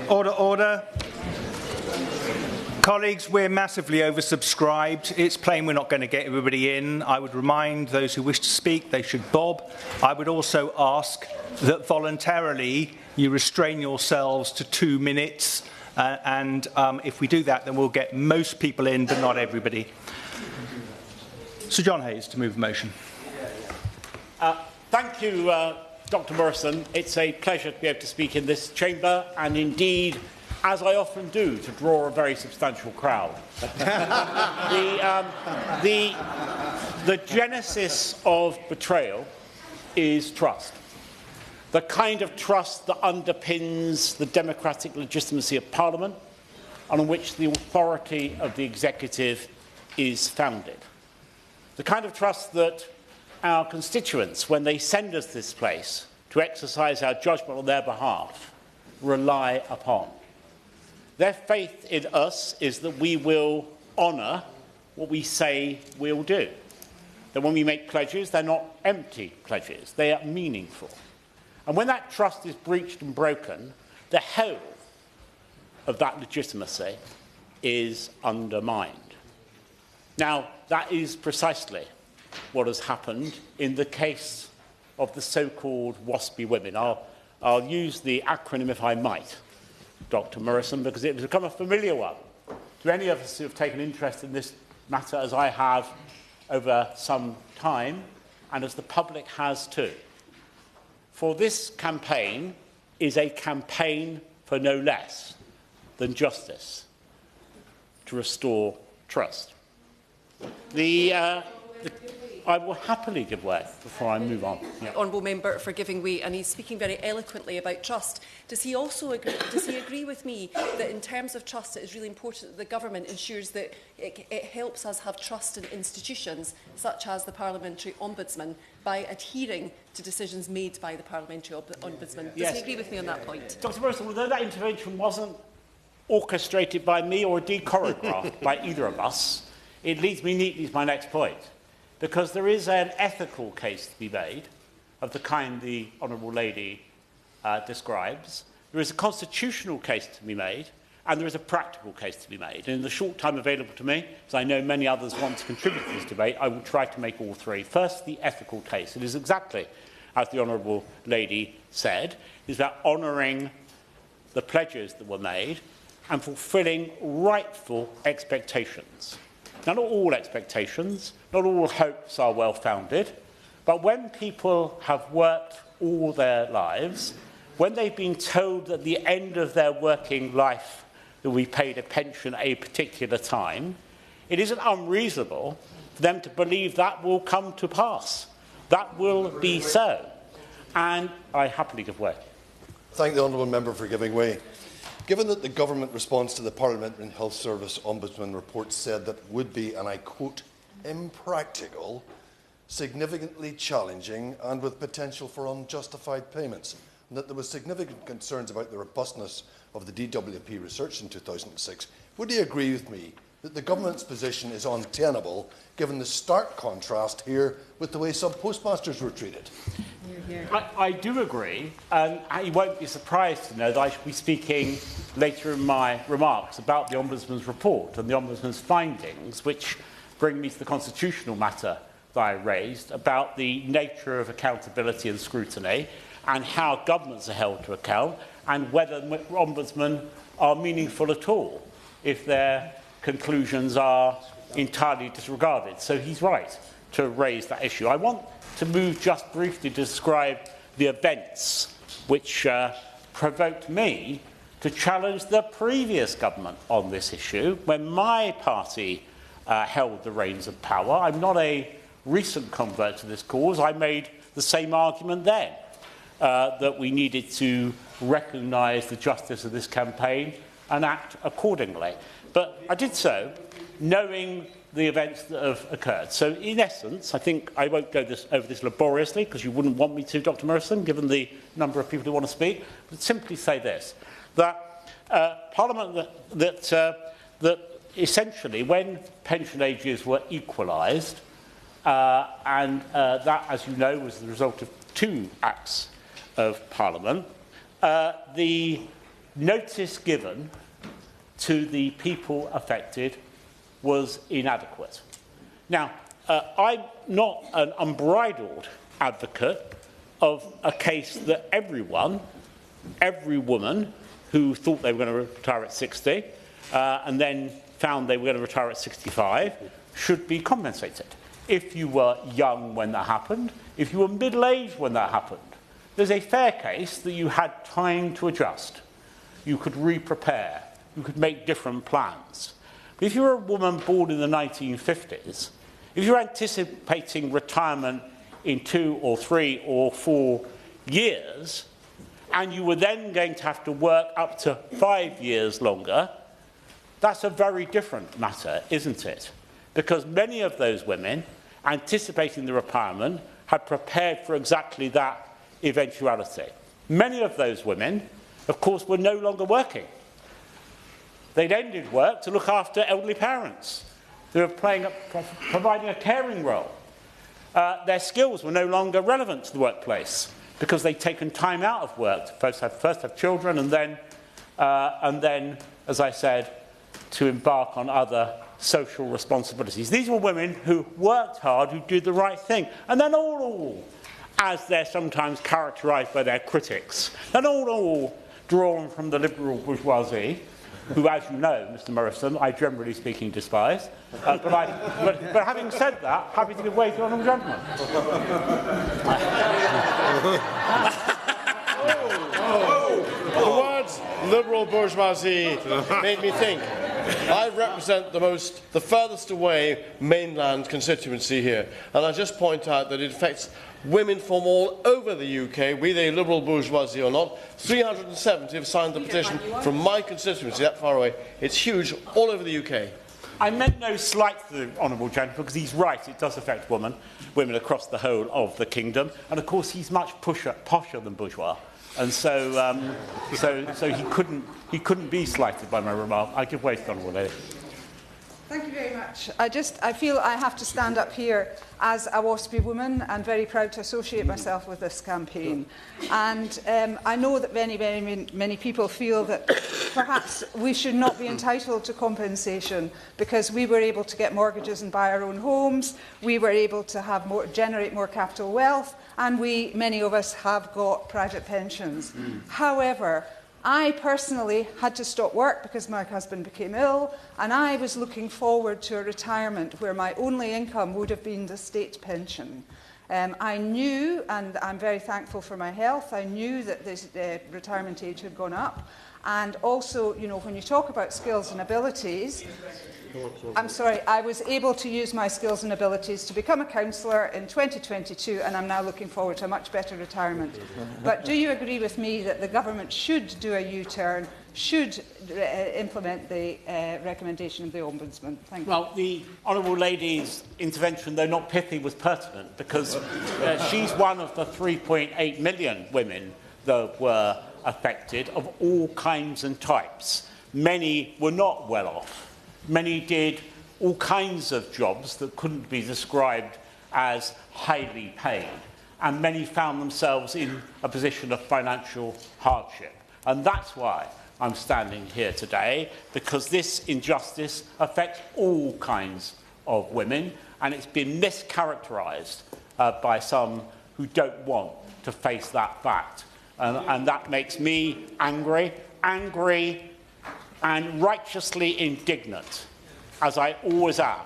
Order, order. Colleagues, we're massively oversubscribed. It's plain we're not going to get everybody in. I would remind those who wish to speak they should bob. I would also ask that voluntarily you restrain yourselves to 2 minutes. If we do that, then we'll get most people in, but not everybody. Sir John Hayes to move the motion. Thank you, Dr. Morrison. It's a pleasure to be able to speak in this chamber, and indeed, as I often do, to draw a very substantial crowd. The genesis of betrayal is trust. The kind of trust that underpins the democratic legitimacy of Parliament and on which the authority of the executive is founded. The kind of trust that our constituents, when they send us this place to exercise our judgment on their behalf, rely upon. Their faith in us is that we will honour what we say we'll do. That when we make pledges, they're not empty pledges, they are meaningful. And when that trust is breached and broken, the whole of that legitimacy is undermined. Now, that is precisely what has happened in the case of the so-called WASPy women. I'll use the acronym if I might, Dr. Morrison, because it has become a familiar one to any of us who have taken interest in this matter, as I have over some time, and as the public has too. For this campaign is a campaign for no less than justice, to restore trust. I will happily give way before I move on. Yeah. Honourable Member for giving way, and he's speaking very eloquently about trust. Does he also agree with me that in terms of trust it is really important that the government ensures that it helps us have trust in institutions such as the Parliamentary Ombudsman by adhering to decisions made by the Parliamentary Ombudsman? Does he agree with me on that point? Dr. Morrison, although that intervention wasn't orchestrated by me or indeed choreographed by either of us, it leads me neatly to my next point. Because there is an ethical case to be made of the kind the Honourable Lady describes. There is a constitutional case to be made, and there is a practical case to be made. And in the short time available to me, as I know many others want to contribute to this debate, I will try to make all three. First, the ethical case. It is exactly as the Honourable Lady said. It is about honouring the pledges that were made and fulfilling rightful expectations. Now, not all expectations, not all hopes are well-founded, but when people have worked all their lives, when they've been told at the end of their working life that we paid a pension at a particular time, it isn't unreasonable for them to believe that will come to pass. That will be so. And I happily give way. Thank the honourable member for giving way. Given that the government response to the Parliamentary Health Service Ombudsman report said that would be, and I quote, impractical, significantly challenging and with potential for unjustified payments, and that there was significant concerns about the robustness of the DWP research in 2006, would he agree with me that the government's position is untenable given the stark contrast here with the way sub-postmasters were treated? I do agree, and you won't be surprised to know that I shall be speaking later in my remarks about the Ombudsman's report and the Ombudsman's findings, which bring me to the constitutional matter that I raised about the nature of accountability and scrutiny and how governments are held to account and whether ombudsmen are meaningful at all if their conclusions are entirely disregarded. So he's right to raise that issue. I want to move just briefly to describe the events which provoked me to challenge the previous government on this issue when my party held the reins of power. I'm not a recent convert to this cause. I made the same argument then, that we needed to recognise the justice of this campaign and act accordingly. But I did so knowing the events that have occurred. So in essence, I think I won't go over this laboriously because you wouldn't want me to, Dr. Morrison, given the number of people who want to speak, but simply say this, that Parliament, that essentially when pension ages were equalised, and that, as you know, was the result of 2 acts of Parliament, the notice given to the people affected was inadequate. Now, I'm not an unbridled advocate of a case that every woman who thought they were going to retire at 60 and then found they were going to retire at 65 should be compensated. If you were young when that happened, if you were middle-aged when that happened, there's a fair case that you had time to adjust. You could re-prepare. You could make different plans. But if you're a woman born in the 1950s, if you're anticipating retirement in 2 or 3 or 4 years, and you were then going to have to work up to 5 years longer, that's a very different matter, isn't it? Because many of those women, anticipating the retirement, had prepared for exactly that eventuality. Many of those women, of course, were no longer working. They'd ended work to look after elderly parents. They were providing a caring role. Their skills were no longer relevant to the workplace because they'd taken time out of work to first have children and then, as I said, to embark on other social responsibilities. These were women who worked hard, who did the right thing. And then all, as they're sometimes characterised by their critics, then all drawn from the liberal bourgeoisie, who, as you know, Mr. Morrison, I generally speaking despise. But having said that, happy to give way to honourable gentlemen. The words liberal bourgeoisie made me think. I represent the furthest away mainland constituency here, and I just point out that it affects women from all over the UK, be they liberal bourgeoisie or not. 370 have signed the petition from my constituency, that far away. It's huge, all over the UK. I meant no slight to the honourable gentleman, because he's right, it does affect women across the whole of the kingdom, and of course he's much posher than bourgeois. And so he couldn't be slighted by my remark. I give way to the honourable lady. Thank you very much. I feel I have to stand up here as a WASPy woman and very proud to associate myself with this campaign. And I know that many people feel that perhaps we should not be entitled to compensation because we were able to get mortgages and buy our own homes, we were able to generate more capital wealth, and many of us have got private pensions. However, I personally had to stop work because my husband became ill, and I was looking forward to a retirement where my only income would have been the state pension. I knew, and I'm very thankful for my health, I knew that the retirement age had gone up. And also, you know, when you talk about skills and abilities, I was able to use my skills and abilities to become a councillor in 2022, and I'm now looking forward to a much better retirement. But do you agree with me that the government should do a U-turn, should implement the recommendation of the Ombudsman? Thank you. Well, the honourable lady's intervention, though not pithy, was pertinent, because she's one of the 3.8 million women that were affected of all kinds and types. Many were not well off. Many did all kinds of jobs that couldn't be described as highly paid, and many found themselves in a position of financial hardship. And that's why I'm standing here today, because this injustice affects all kinds of women, and it's been mischaracterised by some who don't want to face that fact. And that makes me angry and righteously indignant, as I always am,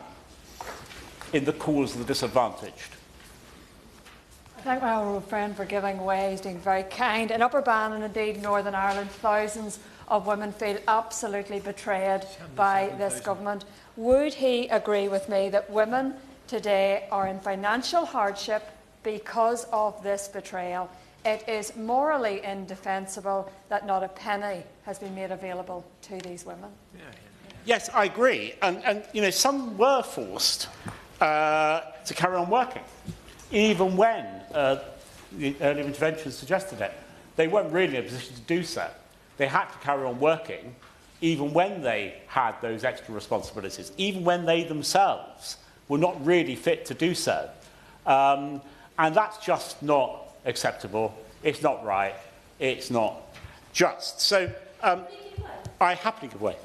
in the cause of the disadvantaged. I thank my honourable friend for giving way. He's being very kind. In Upper Bann and indeed Northern Ireland, thousands of women feel absolutely betrayed by this government. Would he agree with me that women today are in financial hardship because of this betrayal? It is morally indefensible that not a penny has been made available to these women. Yes, I agree. And you know, some were forced to carry on working, even when the earlier intervention suggested it. They weren't really in a position to do so. They had to carry on working, even when they had those extra responsibilities, even when they themselves were not really fit to do so. And that's just not acceptable. It's not right. It's not just. So I happily give way.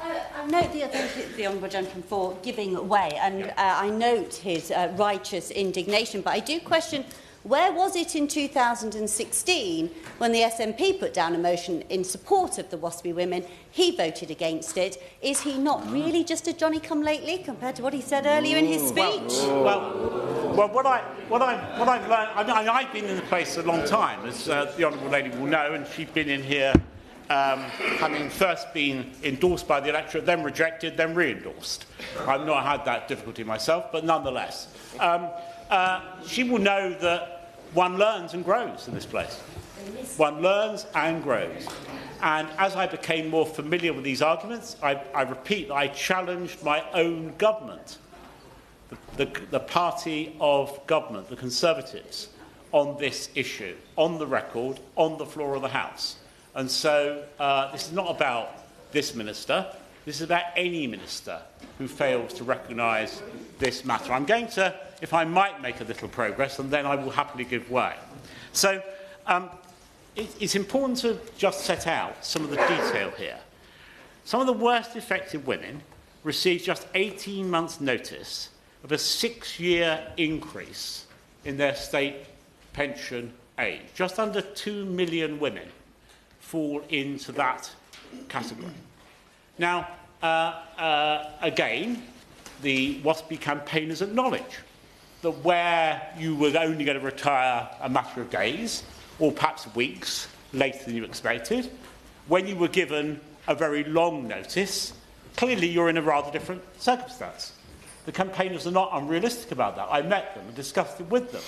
I note the Honourable Gentleman for giving way, and I note his righteous indignation, but I do question, where was it in 2016 when the SNP put down a motion in support of the WASPI women? He voted against it. Is he not really just a Johnny-come-lately compared to what he said earlier in his speech? Well, what I've learned, I mean, I've been in the place a long time, as the Honourable Lady will know, and she's been in here having first been endorsed by the electorate, then rejected, then re-endorsed. I've not had that difficulty myself, but nonetheless. She will know that one learns and grows in this place. One learns and grows. And as I became more familiar with these arguments, I repeat that I challenged my own government, the party of government, the Conservatives, on this issue, on the record, on the floor of the House. And so this is not about this minister. This is about any minister who fails to recognise this matter. I'm going to, if I might, make a little progress, and then I will happily give way. So it's important to just set out some of the detail here. Some of the worst affected women received just 18 months' notice of a 6-year increase in their state pension age. Just under 2 million women fall into that category. Now, again, the WASPI campaigners acknowledge that where you were only going to retire a matter of days, or perhaps weeks later than you expected, when you were given a very long notice, clearly you're in a rather different circumstance. The campaigners are not unrealistic about that. I met them and discussed it with them.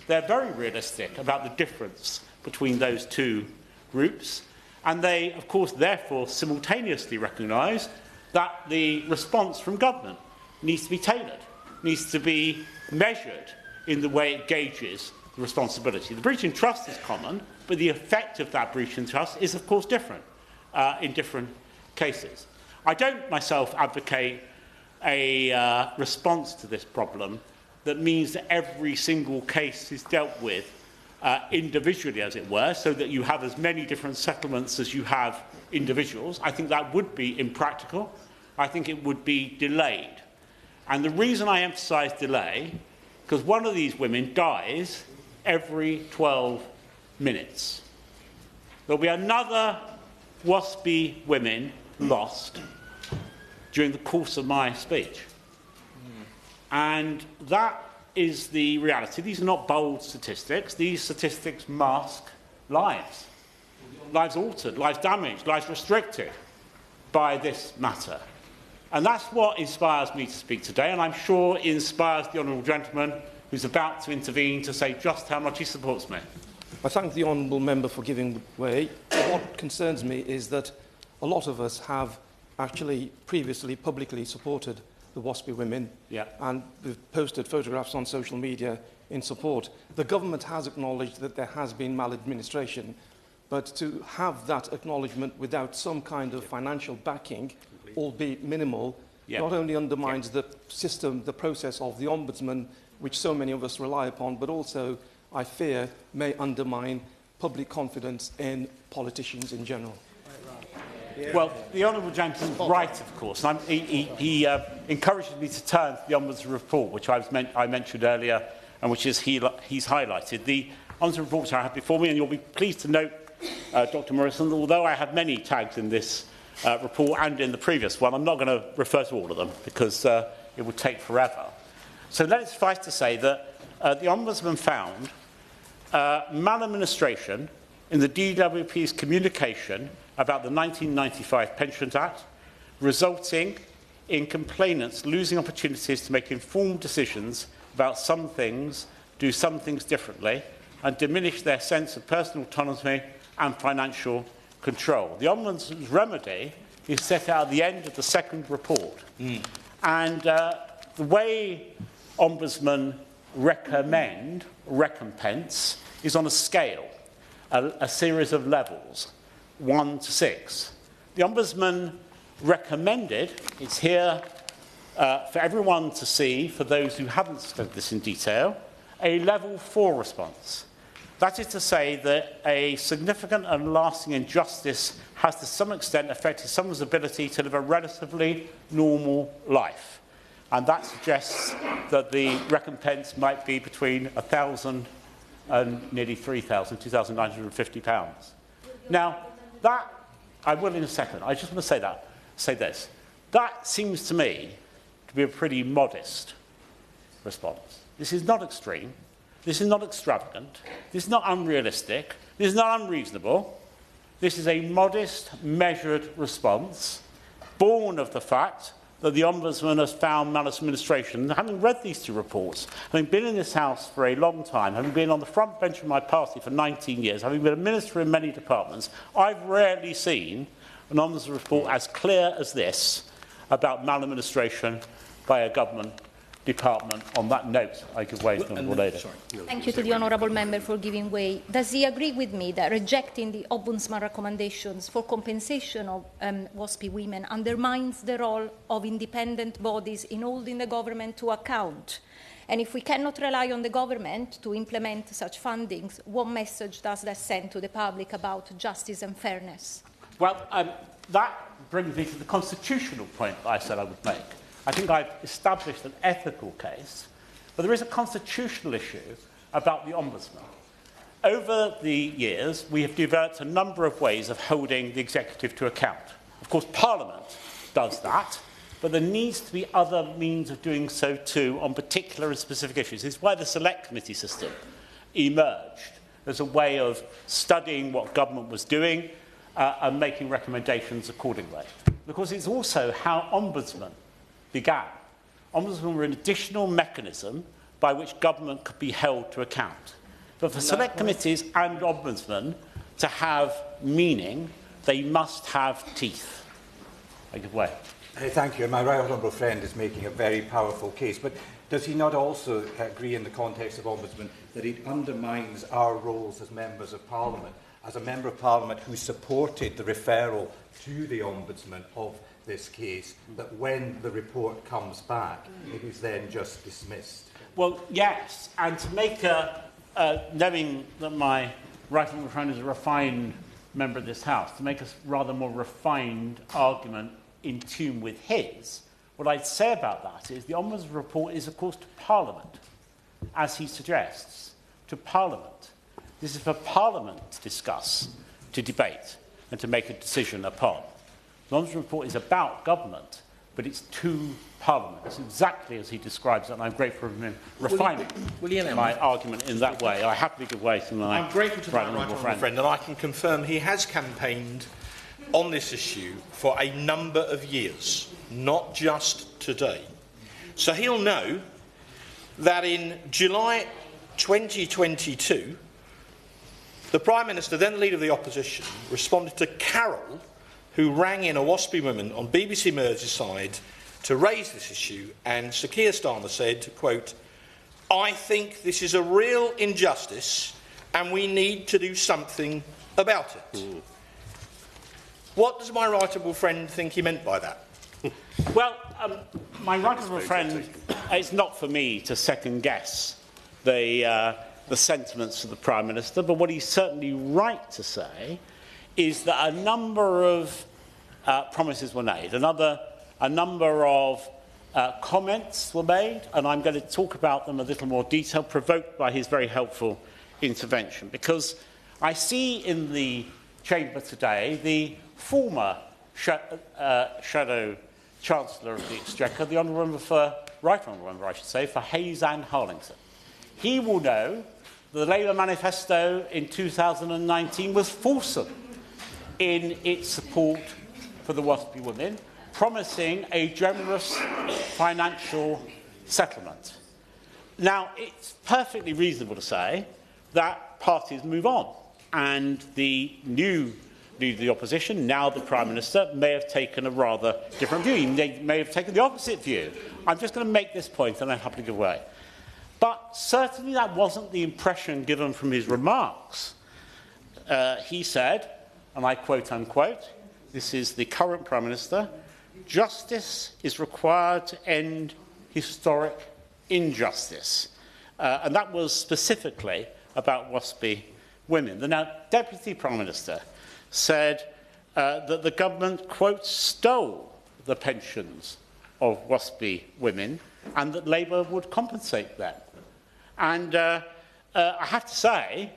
They're very realistic about the difference between those two groups, and they, of course, therefore simultaneously recognise that the response from government needs to be tailored, needs to be measured in the way it gauges the responsibility. The breach in trust is common, but the effect of that breach in trust is, of course, different in different cases. I don't myself advocate a response to this problem that means that every single case is dealt with individually, as it were, so that you have as many different settlements as you have individuals. I think that would be impractical. I think it would be delayed. And the reason I emphasise delay, because one of these women dies every 12 minutes. There'll be another WASPI women lost during the course of my speech. And that is the reality. These are not bold statistics. These statistics mask lives. Lives altered, lives damaged, lives restricted by this matter. And that's what inspires me to speak today, and I'm sure it inspires the Honourable Gentleman who's about to intervene to say just how much he supports me. I thank the Honourable Member for giving way. What concerns me is that a lot of us have actually previously publicly supported the WASPI women, and we've posted photographs on social media in support. The government has acknowledged that there has been maladministration, but to have that acknowledgement without some kind of financial backing, albeit minimal, not only undermines the system, the process of the Ombudsman, which so many of us rely upon, but also, I fear, may undermine public confidence in politicians in general. Well, the Honourable Gentleman is right, of course. And he encourages me to turn to the Ombudsman report, which I mentioned earlier, and which is he's highlighted. The Ombudsman report which I have before me, and you'll be pleased to note, Dr. Morrison, although I have many tags in this report and in the previous one, I'm not going to refer to all of them because it would take forever. So let it suffice to say that the Ombudsman found maladministration in the DWP's communication about the 1995 Pensions Act, resulting in complainants losing opportunities to make informed decisions about some things, do some things differently, and diminish their sense of personal autonomy and financial control. The Ombudsman's remedy is set out at the end of the second report. And the way Ombudsman recompense is on a scale, a series of levels, 1 to 6. The Ombudsman recommended, it's here for everyone to see, for those who haven't studied this in detail, a level 4 response. That is to say that a significant and lasting injustice has to some extent affected someone's ability to live a relatively normal life. And that suggests that the recompense might be between £1,000 and nearly £3,000, £2,950. Now, that, I will in a second, I just want to say this. That seems to me to be a pretty modest response. This is not extreme. This is not extravagant. This is not unrealistic. This is not unreasonable. This is a modest, measured response, born of the fact that the Ombudsman has found maladministration. Having read these two reports, having been in this House for a long time, having been on the front bench of my party for 19 years, having been a minister in many departments, I've rarely seen an Ombudsman report as clear as this about maladministration by a government department. On that note, I give way to the Honourable Lady. Thank you to the Honourable Member for giving way. Does he agree with me that rejecting the Ombudsman recommendations for compensation of WASPI women undermines the role of independent bodies in holding the government to account? And if we cannot rely on the government to implement such fundings, what message does that send to the public about justice and fairness? Well, that brings me to the constitutional point that I said I would make. I think I've established an ethical case, but there is a constitutional issue about the Ombudsman. Over the years, we have developed a number of ways of holding the executive to account. Of course, Parliament does that, but there needs to be other means of doing so too on particular and specific issues. This is why the Select Committee system emerged as a way of studying what government was doing and making recommendations accordingly. Because it's also how Ombudsmen began. Ombudsmen were an additional mechanism by which government could be held to account. But for select committees and Ombudsmen to have meaning, they must have teeth. I give way. Thank you. My right honourable friend is making a very powerful case. But does he not also agree in the context of Ombudsman that it undermines our roles as members of Parliament, as a member of Parliament who supported the referral to the Ombudsman of this case, that when the report comes back, it is then just dismissed? Well, yes, and to make knowing that my right honourable friend is a refined member of this House, to make a rather more refined argument in tune with his, what I'd say about that is the Ombudsman report is, of course, to Parliament, as he suggests, to Parliament. This is for Parliament to discuss, to debate, and to make a decision upon. The Ombudsman report is about government, but it's to Parliament. It's exactly as he describes it, and I'm grateful for him refining my argument in that way. I happily give way to my I'm grateful to my right honourable friend, and I can confirm he has campaigned on this issue for a number of years, not just today. So he'll know that in July 2022, the Prime Minister, then the Leader of the Opposition, responded to Carol, who rang in a WASPI woman on BBC Merseyside to raise this issue, and Sir Keir Starmer said, quote, "I think this is a real injustice and we need to do something about it." What does my right honourable friend think he meant by that? Well, my right honourable friend, it's not for me to second-guess the sentiments of the Prime Minister, but what he's certainly right to say is that a number of promises were made, a number of comments were made, and I'm going to talk about them in a little more detail, provoked by his very helpful intervention, because I see in the chamber today the former Shadow Chancellor of the Exchequer, the Honourable Member for, Right Honourable Member, I should say, for Hayes and Harlington. He will know that the Labour manifesto in 2019 was fulsome in its support for the WASPI women, promising a generous financial settlement. Now, it's perfectly reasonable to say that parties move on, and the new Leader of the Opposition, now the Prime Minister, may have taken a rather different view. He may have taken the opposite view. I'm just going to make this point, and I'm happy to give way. But certainly that wasn't the impression given from his remarks. He said, and I quote unquote, this is the current Prime Minister, "Justice is required to end historic injustice." And that was specifically about WASPy women. The now Deputy Prime Minister said that the government, quote, stole the pensions of WASPy women and that Labour would compensate them. And I have to say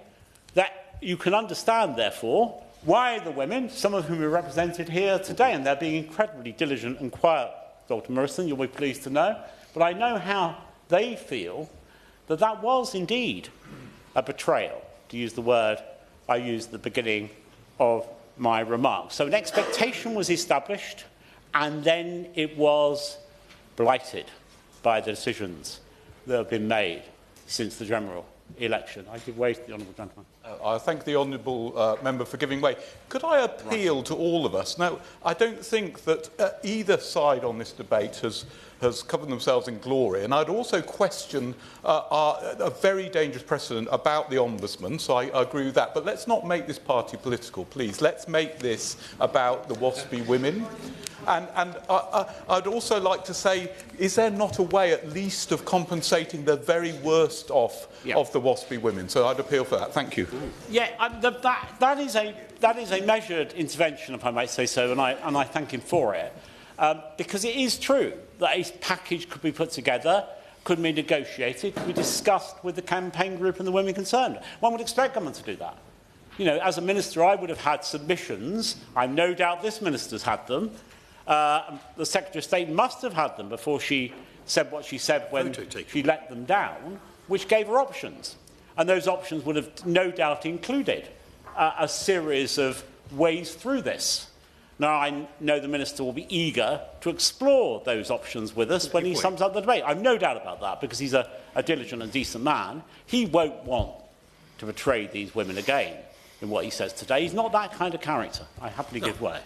that you can understand, therefore, why the women, some of whom are represented here today, and they're being incredibly diligent and quiet, Dr. Morrison, you'll be pleased to know, but I know how they feel that that was indeed a betrayal, to use the word I used at the beginning of my remarks. So an expectation was established, and then it was blighted by the decisions that have been made since the general election. I give way to the honourable gentleman. I thank the honourable member for giving way. Could I appeal to all of us? Now, I don't think that either side on this debate has covered themselves in glory, and I'd also question a very dangerous precedent about the Ombudsman, so I agree with that. But let's not make this party political, please. Let's make this about the WASPy women. And I'd also like to say, is there not a way at least of compensating the very worst off of the WASPy women? So I'd appeal for that. Thank you. Yeah, that is a measured intervention, if I might say so, and I thank him for it. Because it is true that a package could be put together, could be negotiated, could be discussed with the campaign group and the women concerned. One would expect government to do that. You know, as a minister, I would have had submissions. I've no doubt this minister's had them. The Secretary of State must have had them before she said what she said when she let them down, which gave her options. And those options would have no doubt included a series of ways through this. Now, I know the Minister will be eager to explore those options with us when he sums up the debate. I've no doubt about that, because he's a diligent and decent man. He won't want to betray these women again in what he says today. He's not that kind of character. I happily give way.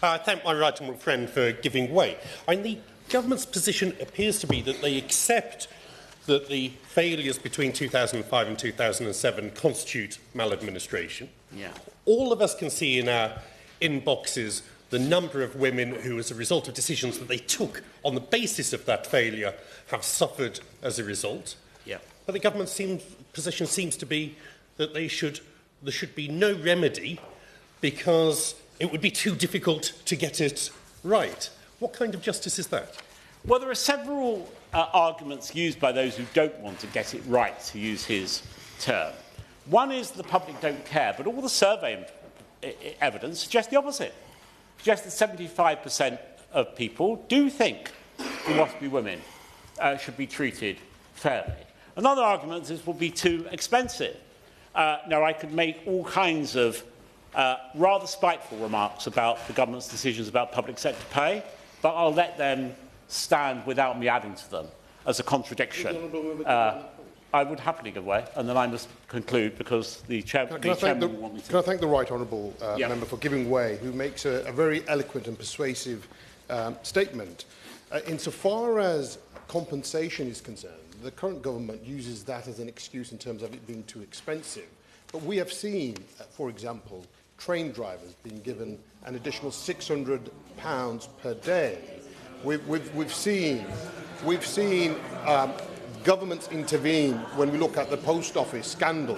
I thank my right honourable friend for giving way. The government's position appears to be that they accept that the failures between 2005 and 2007 constitute maladministration. Yeah. All of us can see in our inboxes the number of women who, as a result of decisions that they took on the basis of that failure, have suffered as a result. Yeah. But the government's position seems to be that there should be no remedy because it would be too difficult to get it right. What kind of justice is that? Well, there are several arguments used by those who don't want to get it right, to use his term. One is the public don't care, but all the survey evidence suggests the opposite. Suggests that 75% of people do think the WASPy women should be treated fairly. Another argument is it will be too expensive. Now, I could make all kinds of rather spiteful remarks about the government's decisions about public sector pay, but I'll let them stand without me adding to them as a contradiction. I would happily give way, and then I must conclude because the chairman will want me to. Can I thank the right honourable member for giving way, who makes a very eloquent and persuasive statement. Insofar as compensation is concerned, the current government uses that as an excuse in terms of it being too expensive. But we have seen, for example, train drivers being given an additional £600 per day. We've seen governments intervene when we look at the post office scandal.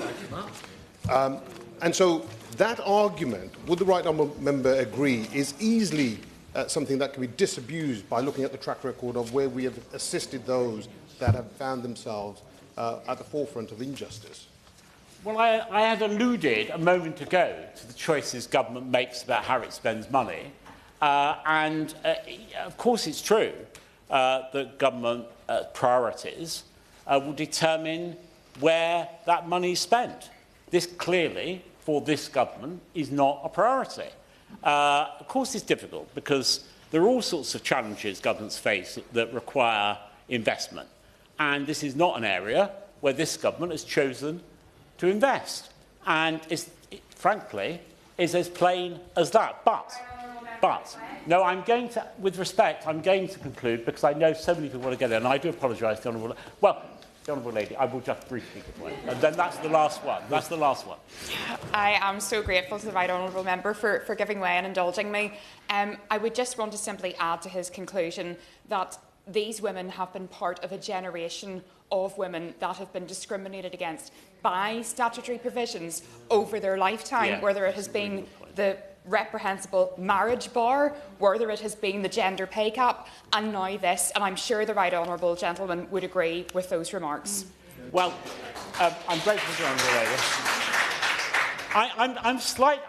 And so that argument, would the right honourable member agree, is easily something that can be disabused by looking at the track record of where we have assisted those that have found themselves at the forefront of injustice? Well, I had alluded a moment ago to the choices government makes about how it spends money. Of course, it's true that government priorities will determine where that money is spent. This clearly, for this government, is not a priority. Of course, it's difficult because there are all sorts of challenges governments face that require investment. And this is not an area where this government has chosen to invest. And frankly, is as plain as that. But, no, I'm going to, with respect, I'm going to conclude because I know so many people want to get there, and I do apologise to the Honourable... Well, the Honourable Lady, I will just briefly give way. And then that's the last one. That's the last one. I am so grateful to the right honourable member for giving way and indulging me. I would just want to simply add to his conclusion that these women have been part of a generation of women that have been discriminated against by statutory provisions over their lifetime, whether it has been the reprehensible marriage bar, whether it has been the gender pay cap, and now this, and I'm sure the right honourable gentleman would agree with those remarks. Well, I'm grateful to the honourable lady.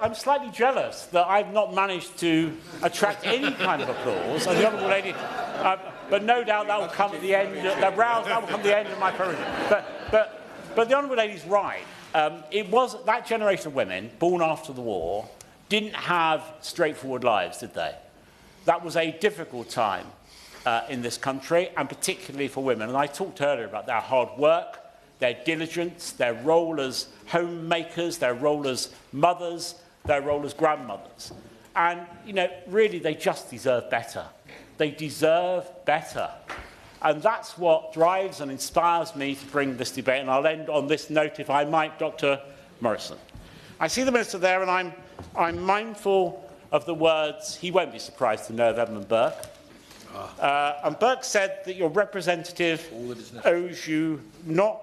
I'm slightly jealous that I've not managed to attract any kind of applause, and the honourable lady. But no doubt that will come at the end. That will come at the end of my program. But the honourable lady's right. It was that generation of women born after the war didn't have straightforward lives, did they? That was a difficult time in this country, and particularly for women. And I talked earlier about their hard work, their diligence, their role as homemakers, their role as mothers, their role as grandmothers. And, you know, really, they just deserve better. They deserve better. And that's what drives and inspires me to bring this debate. And I'll end on this note, if I might, Dr. Morrison. I see the Minister there, and I'm mindful of the words, he won't be surprised to know, of Edmund Burke. And Burke said that your representative owes you not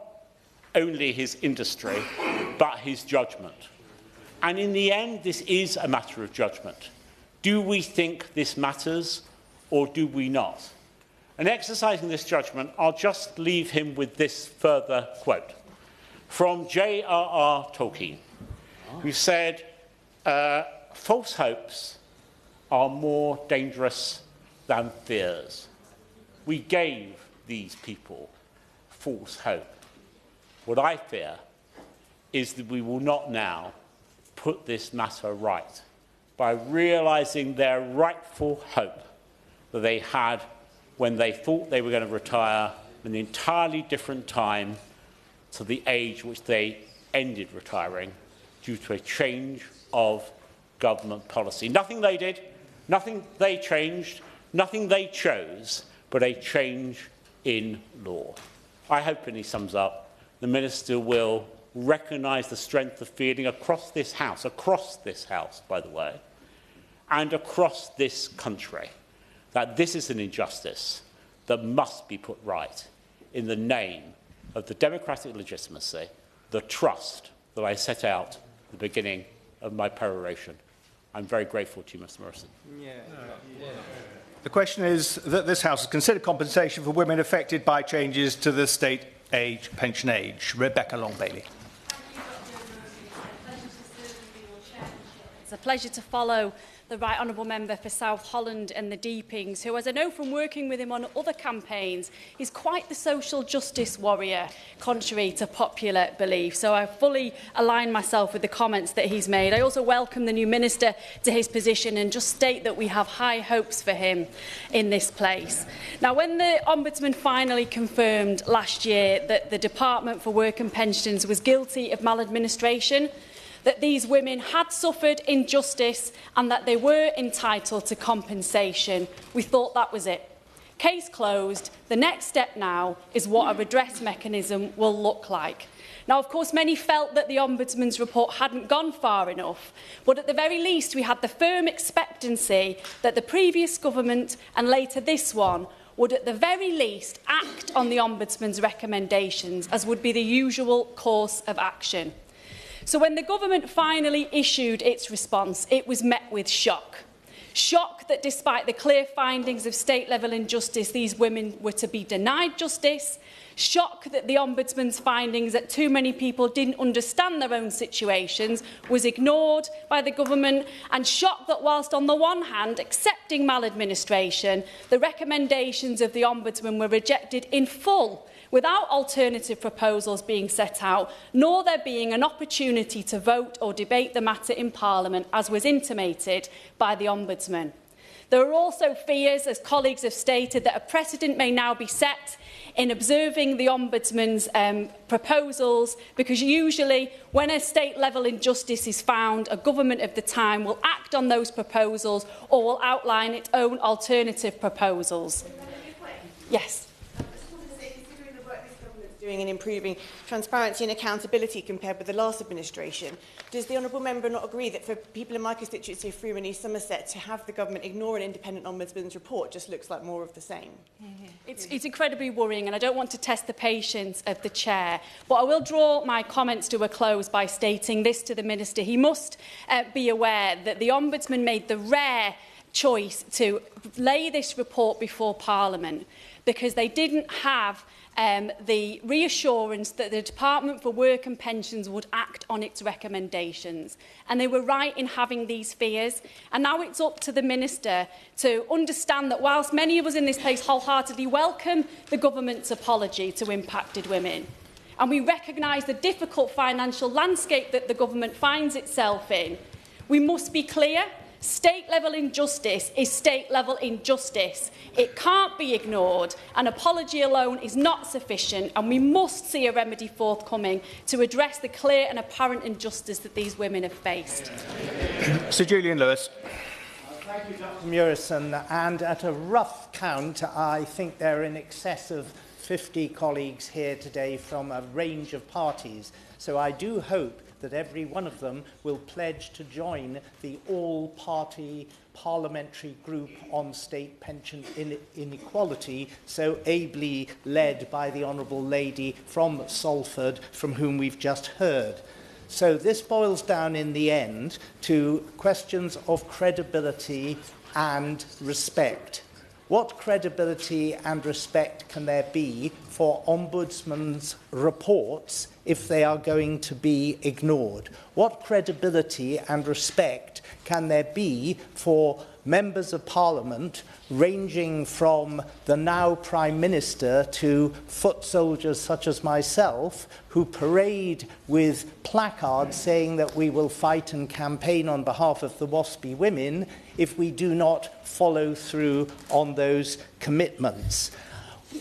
only his industry, but his judgment. And in the end, this is a matter of judgment. Do we think this matters, or do we not? And exercising this judgment, I'll just leave him with this further quote from J.R.R. Tolkien, who said, false hopes are more dangerous than fears. We gave these people false hope. What I fear is that we will not now put this matter right by realising their rightful hope that they had when they thought they were going to retire at an entirely different time to the age which they ended retiring due to a change of government policy. Nothing they did, nothing they changed, nothing they chose, but a change in law. I hope, and he sums up, the Minister will recognise the strength of feeling across this House, by the way, and across this country, that this is an injustice that must be put right in the name of the democratic legitimacy, the trust that I set out at the beginning of my peroration. I'm very grateful to you, Mr. Morrison. The question is that this House has considered compensation for women affected by changes to the state age, pension age. Rebecca Long-Bailey. It's a pleasure to follow the Right Honourable Member for South Holland and the Deepings, who, as I know from working with him on other campaigns, is quite the social justice warrior, contrary to popular belief. So I fully align myself with the comments that he's made. I also welcome the new Minister to his position and just state that we have high hopes for him in this place. Now, when the Ombudsman finally confirmed last year that the Department for Work and Pensions was guilty of maladministration, that these women had suffered injustice and that they were entitled to compensation, we thought that was it. Case closed. The next step now is what a redress mechanism will look like. Now, of course, many felt that the Ombudsman's report hadn't gone far enough, but at the very least we had the firm expectancy that the previous government and later this one would at the very least act on the Ombudsman's recommendations, as would be the usual course of action. So when the government finally issued its response, it was met with shock. Shock that despite the clear findings of state-level injustice, these women were to be denied justice. Shock that the Ombudsman's findings that too many people didn't understand their own situations was ignored by the government. And shock that whilst on the one hand accepting maladministration, the recommendations of the Ombudsman were rejected in full, without alternative proposals being set out, nor there being an opportunity to vote or debate the matter in Parliament, as was intimated by the Ombudsman. There are also fears, as colleagues have stated, that a precedent may now be set in observing the Ombudsman's proposals, because usually when a state-level injustice is found, a government of the time will act on those proposals or will outline its own alternative proposals. Yes. doing in improving transparency and accountability compared with the last administration. Does the honourable member not agree that for people in my constituency of Freeman East Somerset to have the government ignore an independent ombudsman's report just looks like more of the same? It's incredibly worrying, and I don't want to test the patience of the chair, but I will draw my comments to a close by stating this to the Minister. He must be aware that the Ombudsman made the rare choice to lay this report before Parliament because they didn't have the reassurance that the Department for Work and Pensions would act on its recommendations. And they were right in having these fears. And now it's up to the Minister to understand that whilst many of us in this place wholeheartedly welcome the government's apology to impacted women, and we recognise the difficult financial landscape that the government finds itself in, we must be clear. State-level injustice is state-level injustice. It can't be ignored. An apology alone is not sufficient, and we must see a remedy forthcoming to address the clear and apparent injustice that these women have faced. Sir Julian Lewis. Thank you, Dr Murison. And at a rough count, I think there are in excess of 50 colleagues here today from a range of parties. So I do hope that every one of them will pledge to join the all-party parliamentary group on state pension inequality, so ably led by the Honourable Lady from Salford, from whom we've just heard. So this boils down in the end to questions of credibility and respect. What credibility and respect can there be for Ombudsman's reports if they are going to be ignored? What credibility and respect can there be for members of Parliament, ranging from the now Prime Minister to foot soldiers such as myself, who parade with placards saying that we will fight and campaign on behalf of the WASPI women if we do not follow through on those commitments?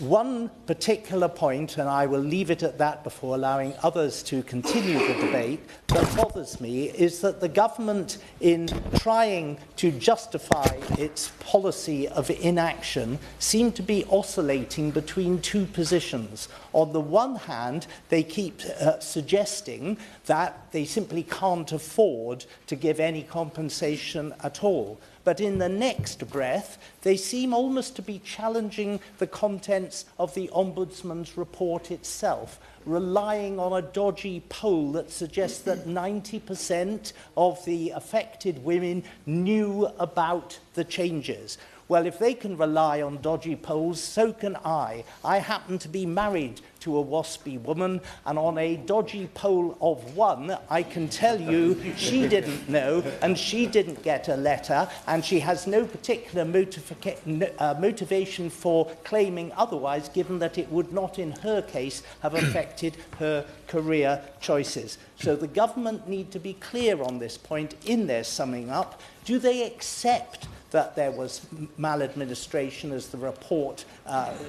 One particular point, and I will leave it at that before allowing others to continue the debate, that bothers me is that the government, in trying to justify its policy of inaction, seem to be oscillating between two positions. On the one hand, they keep suggesting that they simply can't afford to give any compensation at all. But in the next breath, they seem almost to be challenging the contents of the Ombudsman's report itself, relying on a dodgy poll that suggests that 90% of the affected women knew about the changes. Well, if they can rely on dodgy polls, so can I. I happen to be married to a WASPI woman, and on a dodgy poll of 1, I can tell you she didn't know, and she didn't get a letter, and she has no particular motivation for claiming otherwise, given that it would not, in her case, have affected her career choices. So the government need to be clear on this point in their summing up. Do they accept that there was maladministration, as the report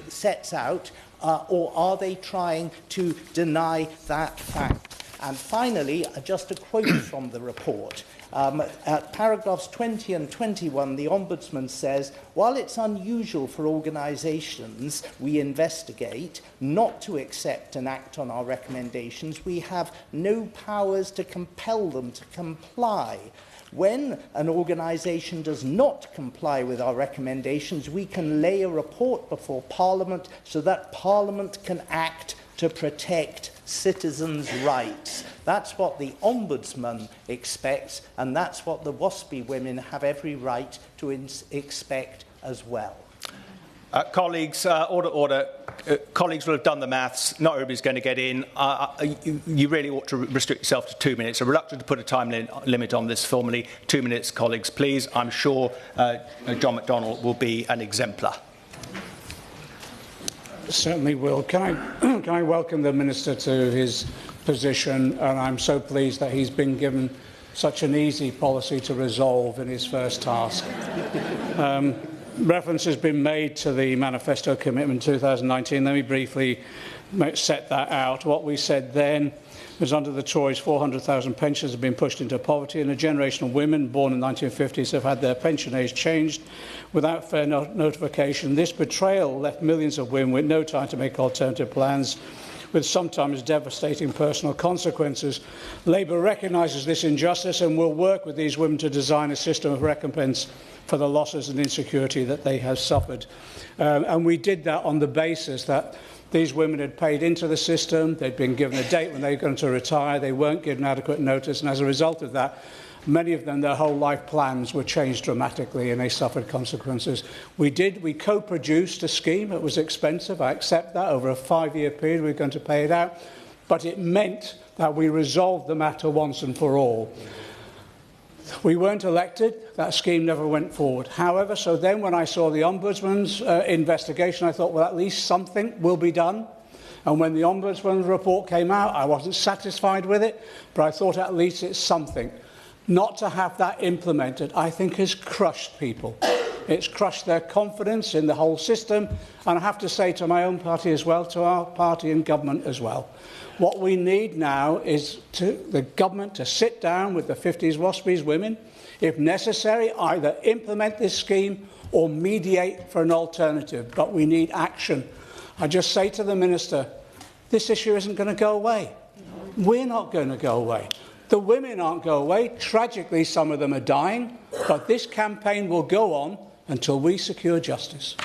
sets out, or are they trying to deny that fact? And finally, just a quote from the report. At paragraphs 20 and 21, the Ombudsman says, while it's unusual for organisations we investigate not to accept and act on our recommendations, we have no powers to compel them to comply. When an organisation does not comply with our recommendations, we can lay a report before Parliament so that Parliament can act to protect citizens' rights. That's what the Ombudsman expects, and that's what the WASPI women have every right to expect as well. Colleagues, order. Colleagues will have done the maths. Not everybody's going to get in. You really ought to restrict yourself to 2 minutes. I'm reluctant to put a time limit on this formally. 2 minutes, colleagues, please. I'm sure John McDonnell will be an exemplar. Certainly will. Can I welcome the Minister to his position, and I'm so pleased that he's been given such an easy policy to resolve in his first task. Reference has been made to the manifesto commitment 2019. Let me briefly set that out. What we said then was under the Tories, 400,000 pensioners have been pushed into poverty, and a generation of women born in the 1950s have had their pension age changed without fair notification. This betrayal left millions of women with no time to make alternative plans. with sometimes devastating personal consequences. Labour recognises this injustice and will work with these women to design a system of recompense for the losses and insecurity that they have suffered. And we did that on the basis that these women had paid into the system, they'd been given a date when they were going to retire, they weren't given adequate notice, and as a result of that, many of them, their whole life plans were changed dramatically and they suffered consequences. We co-produced a scheme. It was expensive. I accept that. Over a 5-year period, we're going to pay it out. But it meant that we resolved the matter once and for all. We weren't elected. That scheme never went forward. However, so then when I saw the Ombudsman's investigation, I thought, well, at least something will be done. And when the Ombudsman's report came out, I wasn't satisfied with it, but I thought at least it's something. Not to have that implemented, I think, has crushed people. It's crushed their confidence in the whole system. And I have to say to my own party as well, to our party and government as well, what we need now is the government to sit down with the 50s WASPIs women, if necessary, either implement this scheme or mediate for an alternative. But we need action. I just say to the Minister, this issue isn't going to go away. We're not going to go away. The women aren't going away. Tragically, some of them are dying. But this campaign will go on until we secure justice.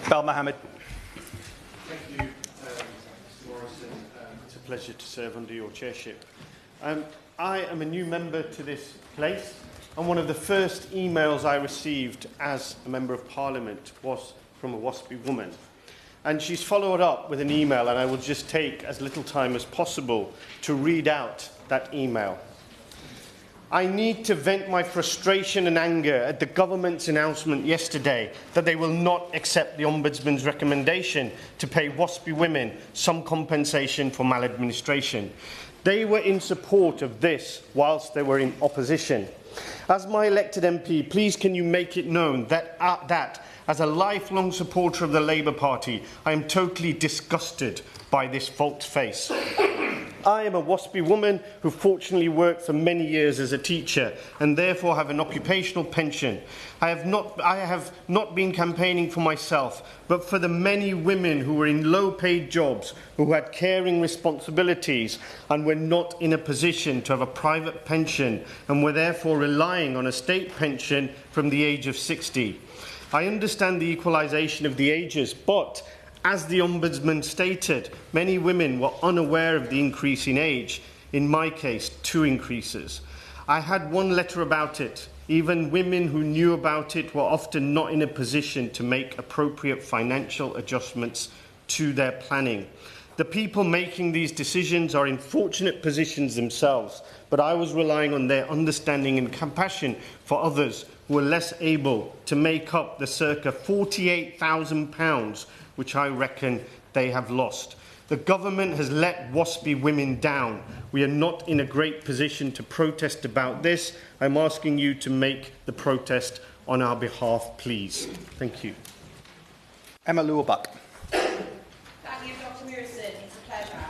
Bal Mohammed. Thank you, Mr Morrison. It's a pleasure to serve under your chairship. I am a new member to this place, and one of the first emails I received as a Member of Parliament was from a WASPI woman. And she's followed up with an email, and I will just take as little time as possible to read out that email. I need to vent my frustration and anger at the government's announcement yesterday that they will not accept the Ombudsman's recommendation to pay WASPI women some compensation for maladministration. They were in support of this whilst they were in opposition. As my elected MP, please can you make it known that as a lifelong supporter of the Labour Party, I am totally disgusted by this volte-face. I am a WASPI woman who fortunately worked for many years as a teacher and therefore have an occupational pension. I have not been campaigning for myself, but for the many women who were in low-paid jobs, who had caring responsibilities and were not in a position to have a private pension and were therefore relying on a state pension from the age of 60. I understand the equalisation of the ages, but as the Ombudsman stated, many women were unaware of the increase in age. In my case, 2 increases. I had one letter about it. Even women who knew about it were often not in a position to make appropriate financial adjustments to their planning. The people making these decisions are in fortunate positions themselves, but I was relying on their understanding and compassion for others who were less able to make up the circa £48,000 which I reckon they have lost. The government has let WASPI women down. We are not in a great position to protest about this. I'm asking you to make the protest on our behalf, please. Thank you. Emma Lewelbuck. Thank you, Dr Morrison. It's a pleasure.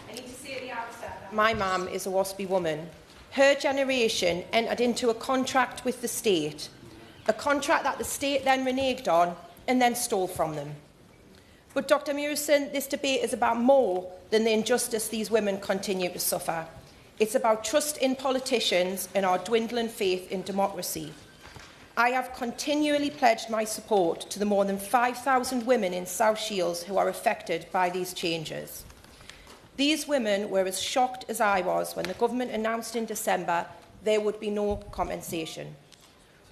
I need to say at the outset that my mum is a WASPI woman. Her generation entered into a contract with the state, a contract that the state then reneged on and then stole from them. But, Dr Morrison, this debate is about more than the injustice these women continue to suffer. It's about trust in politicians and our dwindling faith in democracy. I have continually pledged my support to the more than 5,000 women in South Shields who are affected by these changes. These women were as shocked as I was when the government announced in December there would be no compensation.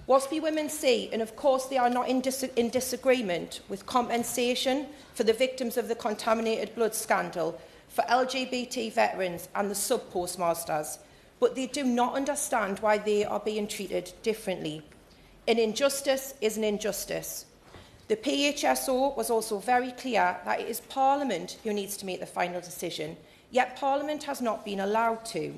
WASPI women see, and of course they are not in disagreement with compensation for the victims of the contaminated blood scandal, for LGBT veterans and the sub-postmasters, but they do not understand why they are being treated differently. An injustice is an injustice. The PHSO was also very clear that it is Parliament who needs to make the final decision, yet Parliament has not been allowed to.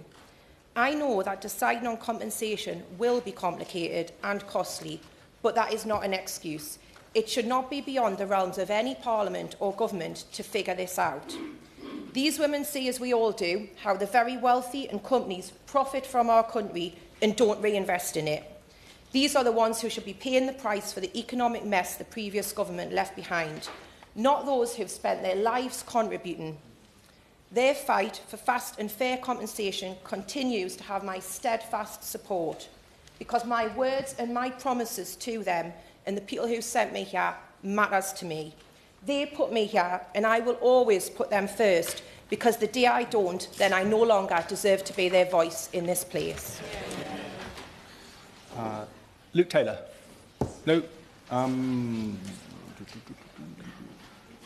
I know that deciding on compensation will be complicated and costly, but that is not an excuse. It should not be beyond the realms of any Parliament or government to figure this out. These women see, as we all do, how the very wealthy and companies profit from our country and don't reinvest in it. These are the ones who should be paying the price for the economic mess the previous government left behind. not those who have spent their lives contributing. Their fight for fast and fair compensation continues to have my steadfast support, because my words and my promises to them and the people who sent me here matters to me. They put me here, and I will always put them first, because the day I don't, then I no longer deserve to be their voice in this place. Luke Taylor. No.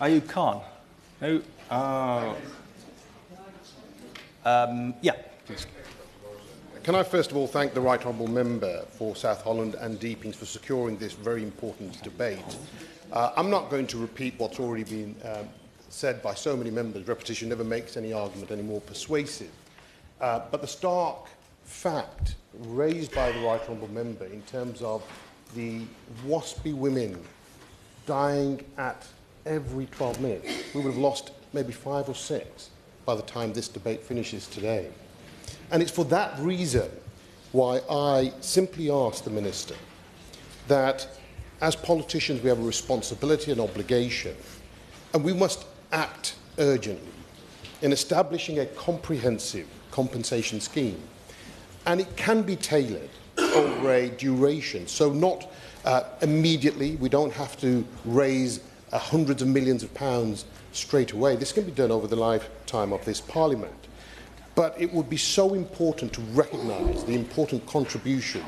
Ayub Khan. No. Yeah, please. Can I first of all thank the Right Honourable Member for South Holland and Deepings for securing this very important debate. I'm not going to repeat what's already been said by so many members. Repetition never makes any argument any more persuasive. But the stark fact raised by the Right Honourable Member in terms of the WASPI women dying at every 12 minutes, we would have lost maybe 5 or 6 by the time this debate finishes today. And it's for that reason why I simply ask the Minister that as politicians we have a responsibility and obligation, and we must act urgently in establishing a comprehensive compensation scheme. And it can be tailored over a duration, so not immediately. We don't have to raise hundreds of millions of pounds straight away. This can be done over the lifetime of this Parliament. But it would be so important to recognise the important contribution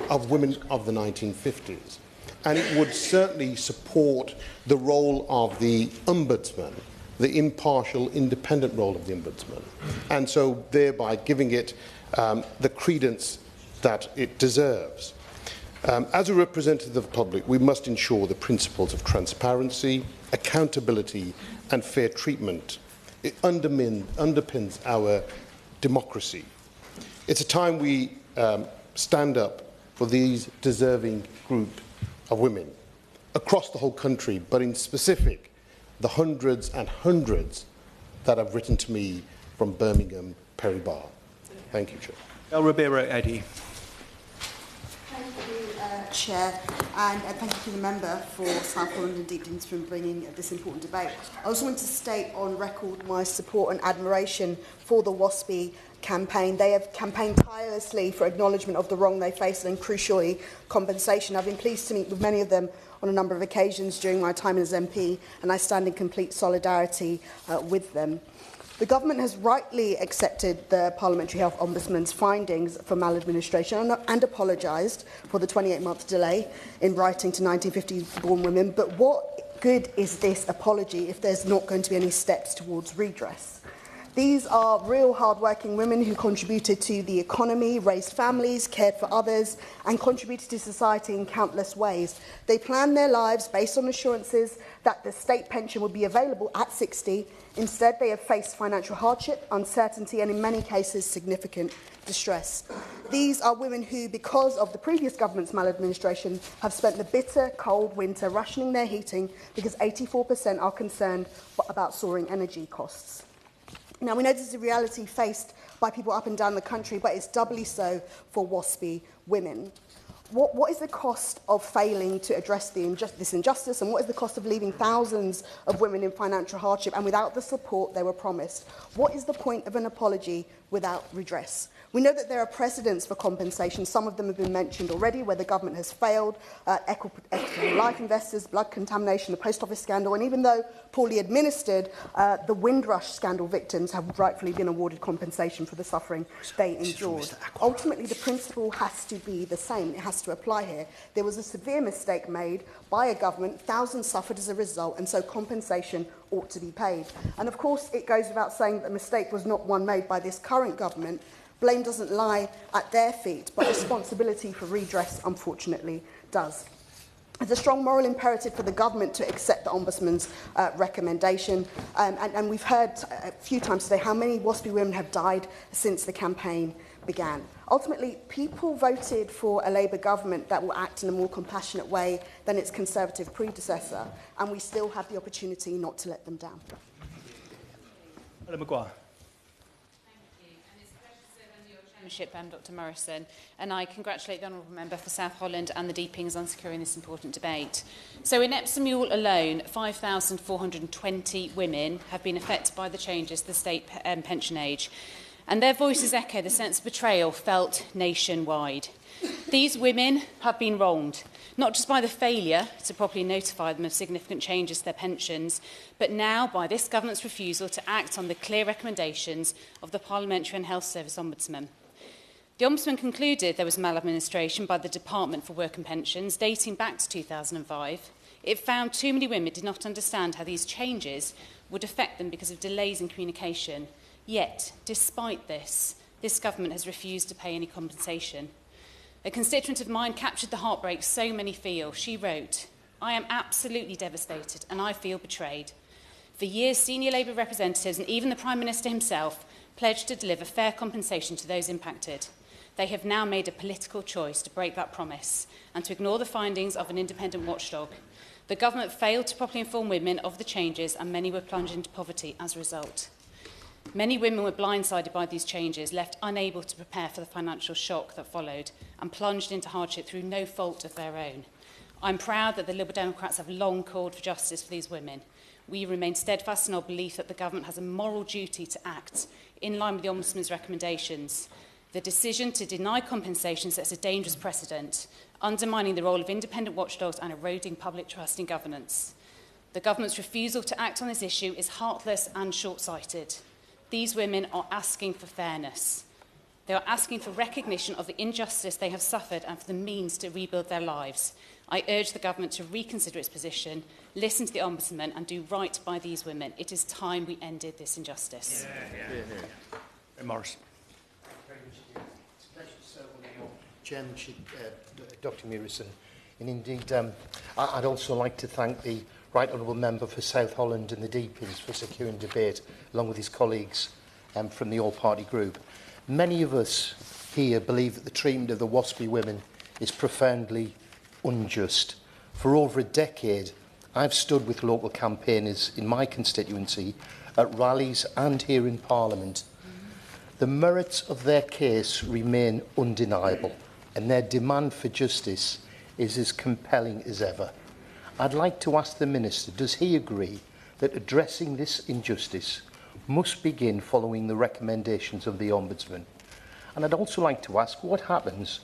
of women of the 1950s. And it would certainly support the role of the Ombudsman, the impartial, independent role of the Ombudsman, and so thereby giving it the credence that it deserves. As a representative of the public, we must ensure the principles of transparency, accountability and fair treatment. It underpins our democracy. It's a time we stand up for these deserving group of women across the whole country, but in specific, the hundreds and hundreds that have written to me from Birmingham, Perry Barr. Thank you, Chair. El Ribeiro Eddie. Thank you, Chair, and thank you to the member for South Holland and Deepings for bringing this important debate. I also want to state on record my support and admiration for the WASPI campaign. They have campaigned tirelessly for acknowledgement of the wrong they face and, crucially, compensation. I've been pleased to meet with many of them on a number of occasions during my time as MP, and I stand in complete solidarity with them. The government has rightly accepted the Parliamentary Health Ombudsman's findings for maladministration and apologised for the 28-month delay in writing to 1950-born women. But what good is this apology if there's not going to be any steps towards redress? These are real hard-working women who contributed to the economy, raised families, cared for others, and contributed to society in countless ways. They planned their lives based on assurances that the state pension would be available at 60. Instead, they have faced financial hardship, uncertainty, and in many cases, significant distress. These are women who, because of the previous government's maladministration, have spent the bitter, cold winter rationing their heating because 84% are concerned about soaring energy costs. Now, we know this is a reality faced by people up and down the country, but it's doubly so for WASPI women. What is the cost of failing to address this injustice, and what is the cost of leaving thousands of women in financial hardship and without the support they were promised? What is the point of an apology without redress? We know that there are precedents for compensation. Some of them have been mentioned already, where the government has failed, Equitable Life Investors, blood contamination, the post office scandal, and even though poorly administered, the Windrush scandal victims have rightfully been awarded compensation for the suffering they endured. Ultimately, the principle has to be the same. It has to apply here. There was a severe mistake made by a government. Thousands suffered as a result, and so compensation ought to be paid. And of course, it goes without saying that the mistake was not one made by this current government. Blame doesn't lie at their feet, but responsibility for redress, unfortunately, does. There's a strong moral imperative for the government to accept the Ombudsman's recommendation. And we've heard a few times today how many WASPI women have died since the campaign began. Ultimately, people voted for a Labour government that will act in a more compassionate way than its Conservative predecessor, and we still have the opportunity not to let them down. Madam Maguire. Membership, Dr Morrison, and I congratulate the Honourable Member for South Holland and the Deepings on securing this important debate. So in Epsom Mule alone, 5,420 women have been affected by the changes to the state pension age, and their voices echo the sense of betrayal felt nationwide. These women have been wronged, not just by the failure to properly notify them of significant changes to their pensions, but now by this government's refusal to act on the clear recommendations of the Parliamentary and Health Service Ombudsman. The Ombudsman concluded there was maladministration by the Department for Work and Pensions dating back to 2005. It found too many women did not understand how these changes would affect them because of delays in communication. Yet, despite this, this government has refused to pay any compensation. A constituent of mine captured the heartbreak so many feel. She wrote, "I am absolutely devastated and I feel betrayed. For years, senior Labour representatives and even the Prime Minister himself pledged to deliver fair compensation to those impacted. They have now made a political choice to break that promise and to ignore the findings of an independent watchdog. The government failed to properly inform women of the changes and many were plunged into poverty as a result. Many women were blindsided by these changes, left unable to prepare for the financial shock that followed and plunged into hardship through no fault of their own. I'm proud that the Liberal Democrats have long called for justice for these women. We remain steadfast in our belief that the government has a moral duty to act in line with the Ombudsman's recommendations. The decision to deny compensation sets a dangerous precedent, undermining the role of independent watchdogs and eroding public trust in governance. The government's refusal to act on this issue is heartless and short-sighted. These women are asking for fairness. They are asking for recognition of the injustice they have suffered and for the means to rebuild their lives. I urge the government to reconsider its position, listen to the Ombudsman and do right by these women. It is time we ended this injustice. Morris. Chairman, Dr Murison, and indeed I'd also like to thank the Right Honourable Member for South Holland and the Deepings for securing debate, along with his colleagues from the all-party group. Many of us here believe that the treatment of the WASPI women is profoundly unjust. For over a decade, I've stood with local campaigners in my constituency at rallies and here in Parliament. The merits of their case remain undeniable, and their demand for justice is as compelling as ever. I'd like to ask the Minister, does he agree that addressing this injustice must begin following the recommendations of the Ombudsman? And I'd also like to ask what happens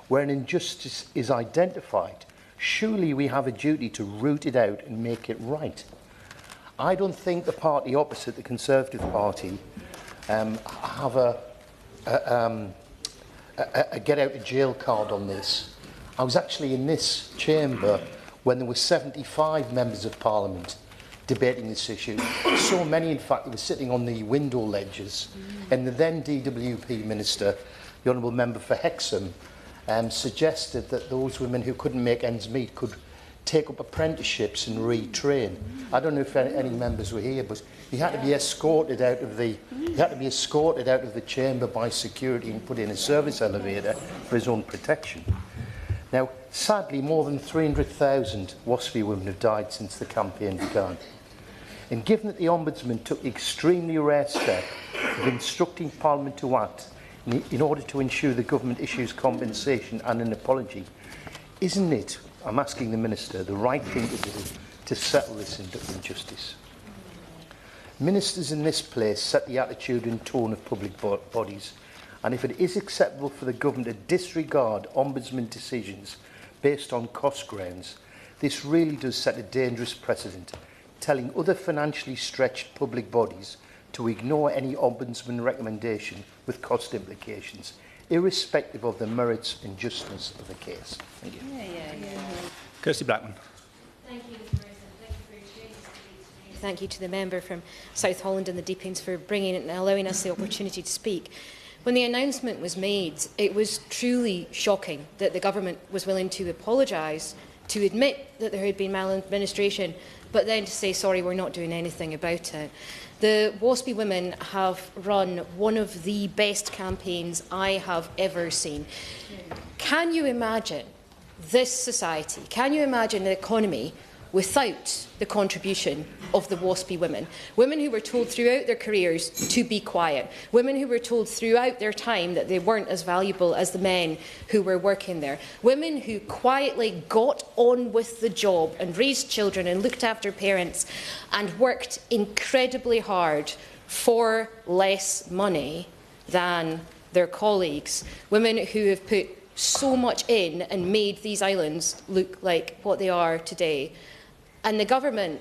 where an injustice is identified. Surely we have a duty to root it out and make it right. I don't think the party opposite, the Conservative Party, have a get-out-of-jail card on this. I was actually in this chamber when there were 75 members of Parliament debating this issue. So many, in fact, that were sitting on the window ledges. And the then DWP Minister, the Honourable Member for Hexham, suggested that those women who couldn't make ends meet could take up apprenticeships and retrain. I don't know if any members were here, but he had to be escorted out of the chamber by security and put in a service elevator for his own protection. Now, sadly, more than 300,000 WASPI women have died since the campaign began. And given that the Ombudsman took the extremely rare step of instructing Parliament to act in order to ensure the government issues compensation and an apology, isn't it, I'm asking the Minister, the right thing to do to settle this injustice? Ministers in this place set the attitude and tone of public bodies, and if it is acceptable for the government to disregard Ombudsman decisions based on cost grounds, this really does set a dangerous precedent, telling other financially stretched public bodies to ignore any Ombudsman recommendation with cost implications, irrespective of the merits and justness of the case. Thank you. Kirsty Blackman. Thank you, Mr. President. Thank you to the member from South Holland and the Deepings for bringing it and allowing us the opportunity to speak. When the announcement was made, it was truly shocking that the government was willing to apologise, to admit that there had been maladministration, but then to say, sorry, we're not doing anything about it. The WASPI women have run one of the best campaigns I have ever seen. Can you imagine this society, can you imagine an economy without the contribution of the WASPI women. Women who were told throughout their careers to be quiet. Women who were told throughout their time that they weren't as valuable as the men who were working there. Women who quietly got on with the job and raised children and looked after parents and worked incredibly hard for less money than their colleagues. Women who have put so much in and made these islands look like what they are today. And the government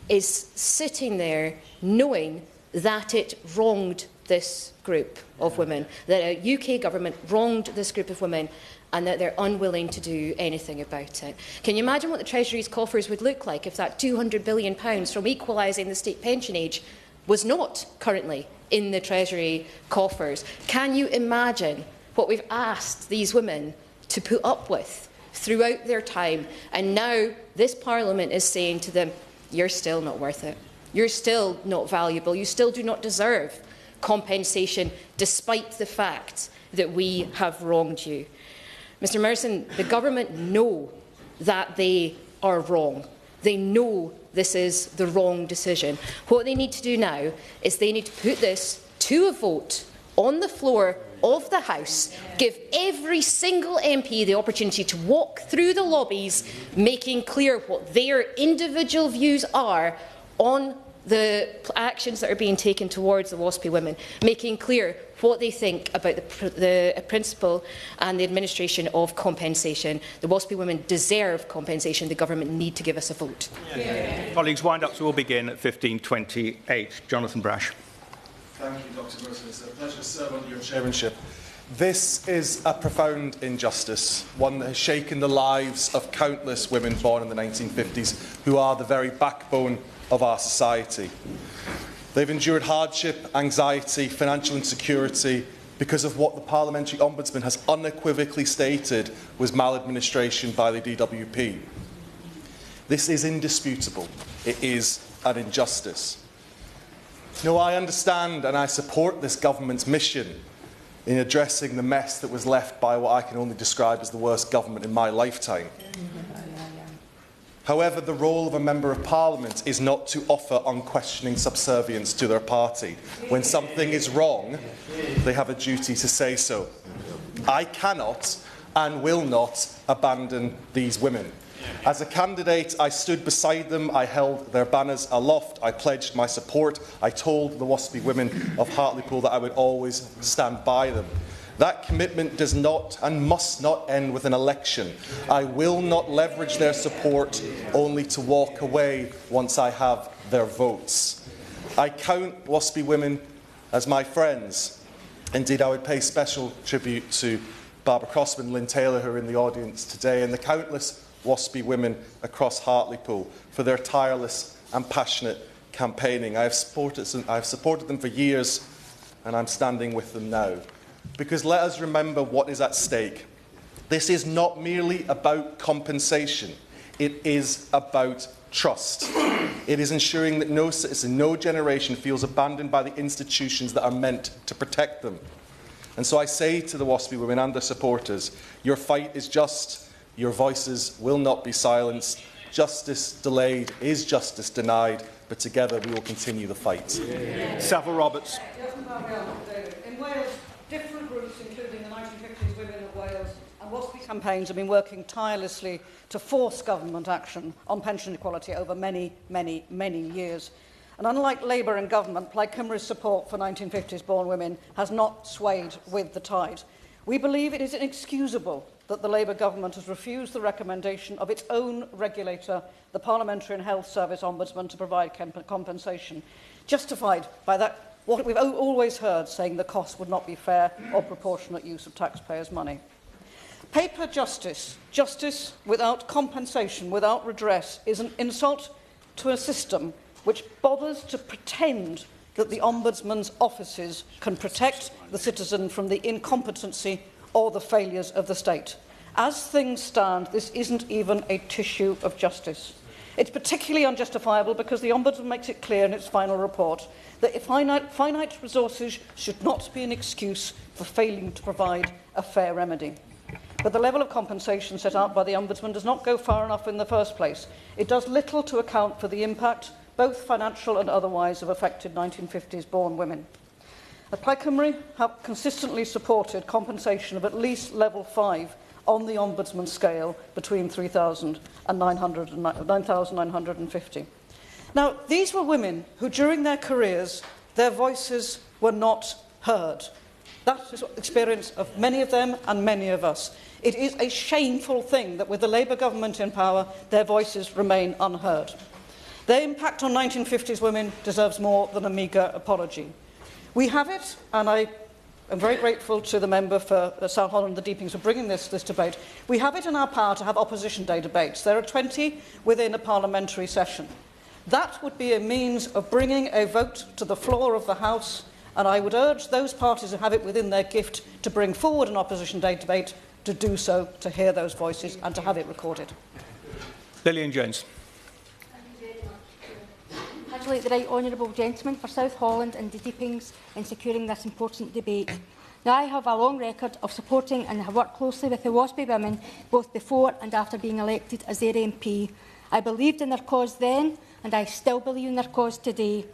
is sitting there knowing that it wronged this group of women, that a UK government wronged this group of women, and that they're unwilling to do anything about it. Can you imagine what the Treasury's coffers would look like if that £200 billion from equalising the state pension age was not currently in the Treasury coffers? Can you imagine what we've asked these women to put up with throughout their time? And now this Parliament is saying to them, you're still not worth it. You're still not valuable. You still do not deserve compensation, despite the fact that we have wronged you. Mr Merson, the government know that they are wrong. They know this is the wrong decision. What they need to do now is they need to put this to a vote on the floor of the House, give every single MP the opportunity to walk through the lobbies, making clear what their individual views are on the actions that are being taken towards the WASPI women, making clear what they think about the principle and the administration of compensation. The WASPI women deserve compensation. The government need to give us a vote. Colleagues, wind-ups will begin at 15:28. Jonathan Brash. Thank you, Dr. Merson. It's a pleasure to serve under your chairmanship. This is a profound injustice, one that has shaken the lives of countless women born in the 1950s, who are the very backbone of our society. They've endured hardship, anxiety, financial insecurity because of what the Parliamentary Ombudsman has unequivocally stated was maladministration by the DWP. This is indisputable. It is an injustice. No, I understand and I support this government's mission in addressing the mess that was left by what I can only describe as the worst government in my lifetime. However, the role of a Member of Parliament is not to offer unquestioning subservience to their party. When something is wrong, they have a duty to say so. I cannot and will not abandon these women. As a candidate, I stood beside them, I held their banners aloft, I pledged my support, I told the WASPI women of Hartlepool that I would always stand by them. That commitment does not and must not end with an election. I will not leverage their support only to walk away once I have their votes. I count WASPI women as my friends. Indeed, I would pay special tribute to Barbara Crossman, Lynn Taylor, who are in the audience today, and the countless WASPI women across Hartlepool for their tireless and passionate campaigning. I have supported them for years, and I'm standing with them now. Because let us remember what is at stake. This is not merely about compensation. It is about trust. It is ensuring that no citizen, no generation feels abandoned by the institutions that are meant to protect them. And so I say to the WASPI women and their supporters, your fight is just, your voices will not be silenced. Justice delayed is justice denied, but together we will continue the fight. Savile Roberts. In Wales, different groups, including the 1950s Women of Wales and WASPI campaigns, have been working tirelessly to force government action on pension equality over many, many, many years. And unlike Labour and government, Plaid Cymru's support for 1950s-born women has not swayed with the tide. We believe it is inexcusable that the Labour government has refused the recommendation of its own regulator, the Parliamentary and Health Service Ombudsman, to provide compensation, justified by that what we've always heard, saying the cost would not be fair or proportionate use of taxpayers' money. Paper justice, justice without compensation, without redress, is an insult to a system which bothers to pretend that the Ombudsman's offices can protect the citizen from the incompetency or the failures of the state. As things stand, this isn't even a tissue of justice. It's particularly unjustifiable because the Ombudsman makes it clear in its final report that finite resources should not be an excuse for failing to provide a fair remedy. but the level of compensation set out by the Ombudsman does not go far enough in the first place. It does little to account for the impact, both financial and otherwise, of affected 1950s-born women. Plaid Cymru have consistently supported compensation of at least level 5 on the Ombudsman scale between 3,000 and 9,950. Now, these were women who, during their careers, their voices were not heard. That is the experience of many of them and many of us. It is a shameful thing that with the Labour government in power, their voices remain unheard. Their impact on 1950s women deserves more than a meagre apology. We have it, and I am very grateful to the member for South Holland and the Deepings for bringing this debate. We have it in our power to have Opposition Day debates. There are 20 within a parliamentary session. That would be a means of bringing a vote to the floor of the House, and I would urge those parties who have it within their gift to bring forward an Opposition Day debate to do so, to hear those voices and to have it recorded. Lillian Jones. Congratulate the right honourable gentleman for South Holland and the Deepings in securing this important debate. Now, I have a long record of supporting and have worked closely with the WASPI women both before and after being elected as their MP. I believed in their cause then, and I still believe in their cause today.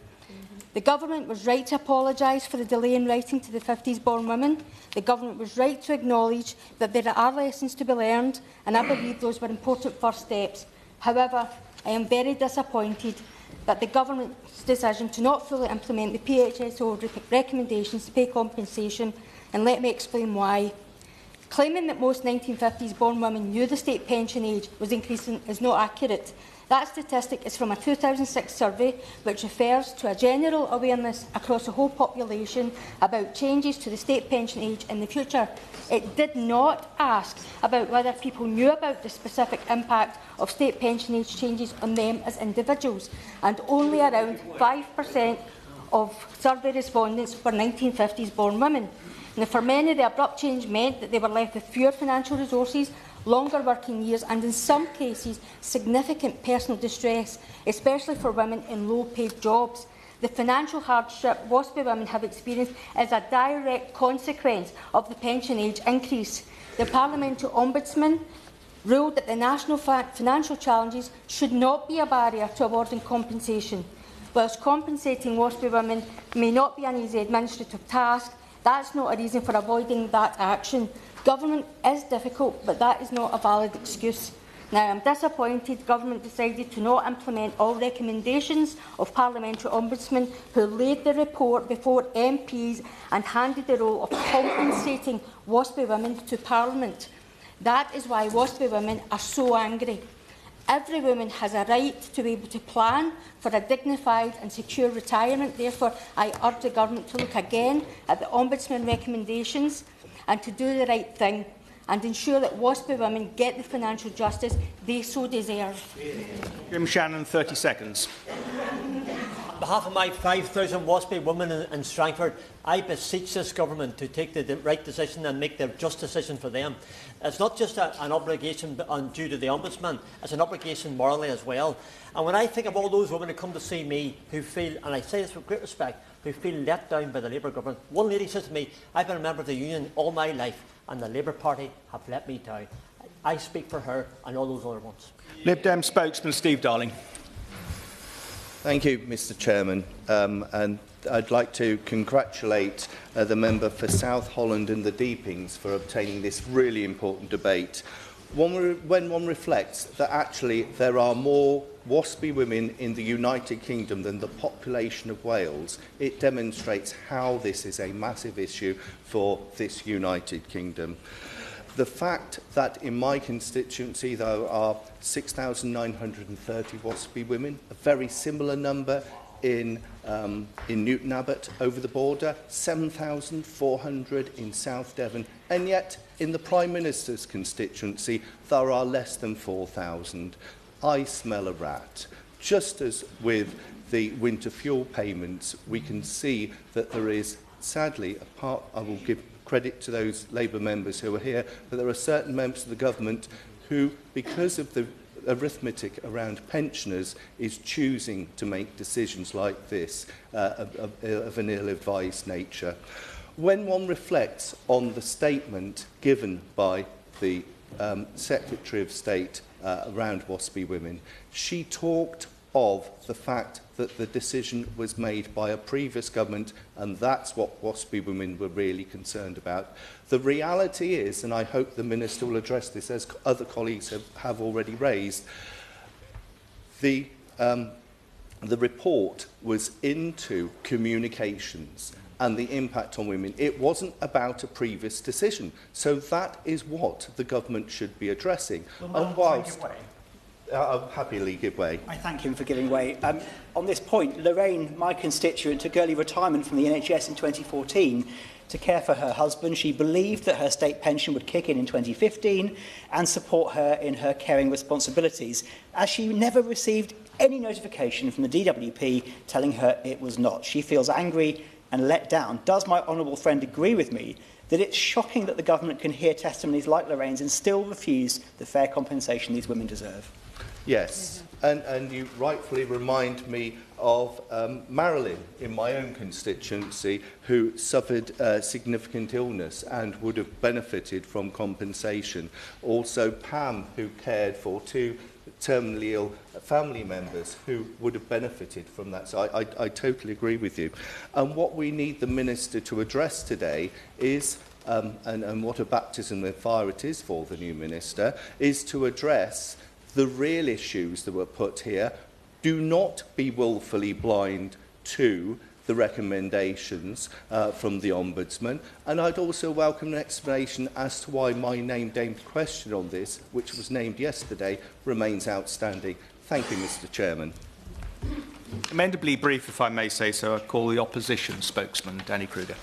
The government was right to apologise for the delay in writing to the 50s-born women. The government was right to acknowledge that there are lessons to be learned, and I believe those were important first steps. However, I am very disappointed that the government's decision to not fully implement the PHSO recommendations to pay compensation, and let me explain why. Claiming that most 1950s-born women knew the state pension age was increasing is not accurate. That statistic is from a 2006 survey which refers to a general awareness across the whole population about changes to the state pension age in the future. It did not ask about whether people knew about the specific impact of state pension age changes on them as individuals, and only around 5% of survey respondents were 1950s-born women. Now, for many, the abrupt change meant that they were left with fewer financial resources, longer working years and, in some cases, significant personal distress, especially for women in low-paid jobs. The financial hardship WASPI women have experienced is a direct consequence of the pension age increase. The Parliamentary Ombudsman ruled that the national financial challenges should not be a barrier to awarding compensation. Whilst compensating WASPI women may not be an easy administrative task, that's not a reason for avoiding that action. Government is difficult, but that is not a valid excuse. Now, I am disappointed government decided to not implement all recommendations of Parliamentary Ombudsman, who laid the report before MPs and handed the role of compensating WASPI women to Parliament. That is why WASPI women are so angry. Every woman has a right to be able to plan for a dignified and secure retirement. Therefore, I urge the government to look again at the Ombudsman recommendations and to do the right thing and ensure that WASPI women get the financial justice they so deserve. Jim Shannon, 30 seconds. On behalf of my 5,000 WASPI women in Strangford, I beseech this government to take the right decision and make the just decision for them. It's not just an obligation due to the Ombudsman, it's an obligation morally as well. And when I think of all those women who come to see me who feel, and I say this with great respect, who feel let down by the Labour government, one lady says to me, I've been a member of the union all my life and the Labour Party have let me down. I speak for her and all those other ones. Lib Dem spokesman Steve Darling. Thank you, Mr Chairman. And I'd like to congratulate the member for South Holland and the Deepings for obtaining this really important debate. When one reflects that actually there are more WASPI women in the United Kingdom than the population of Wales, it demonstrates how this is a massive issue for this United Kingdom. The fact that in my constituency there are 6,930 WASPI women, a very similar number in Newton Abbot over the border, 7,400 in South Devon, and yet in the Prime Minister's constituency there are less than 4,000. I smell a rat. Just as with the winter fuel payments, we can see that there is, sadly, a part, I will give credit to those Labour members who are here, but there are certain members of the government who, because of the arithmetic around pensioners, is choosing to make decisions like this of an ill-advised nature. When one reflects on the statement given by the Secretary of State around WASPI Women, she talked of the fact that the decision was made by a previous government, and that's what WASPI Women were really concerned about. The reality is, and I hope the Minister will address this, as other colleagues have already raised, the report was into communications and the impact on women. It wasn't about a previous decision. So that is what the government should be addressing. And whilst I'll happily give way. I thank him for giving way. On this point, Lorraine, my constituent, took early retirement from the NHS in 2014 to care for her husband. She believed that her state pension would kick in 2015 and support her in her caring responsibilities, as she never received any notification from the DWP telling her it was not. She feels angry and let down. Does my honourable friend agree with me that it's shocking that the government can hear testimonies like Lorraine's and still refuse the fair compensation these women deserve? Yes, and you rightfully remind me of Marilyn in my own constituency, who suffered significant illness and would have benefited from compensation. Also Pam, who cared for 2 terminally ill family members who would have benefited from that. So I totally agree with you. And what we need the Minister to address today is, and what a baptism of fire it is for the new Minister, is to address the real issues that were put here. Do not be willfully blind to the recommendations from the Ombudsman. And I'd also welcome an explanation as to why my named question on this, which was named yesterday, remains outstanding. Thank you, Mr. Chairman. Amendably brief, if I may say so. I call the opposition spokesman, Danny Kruger.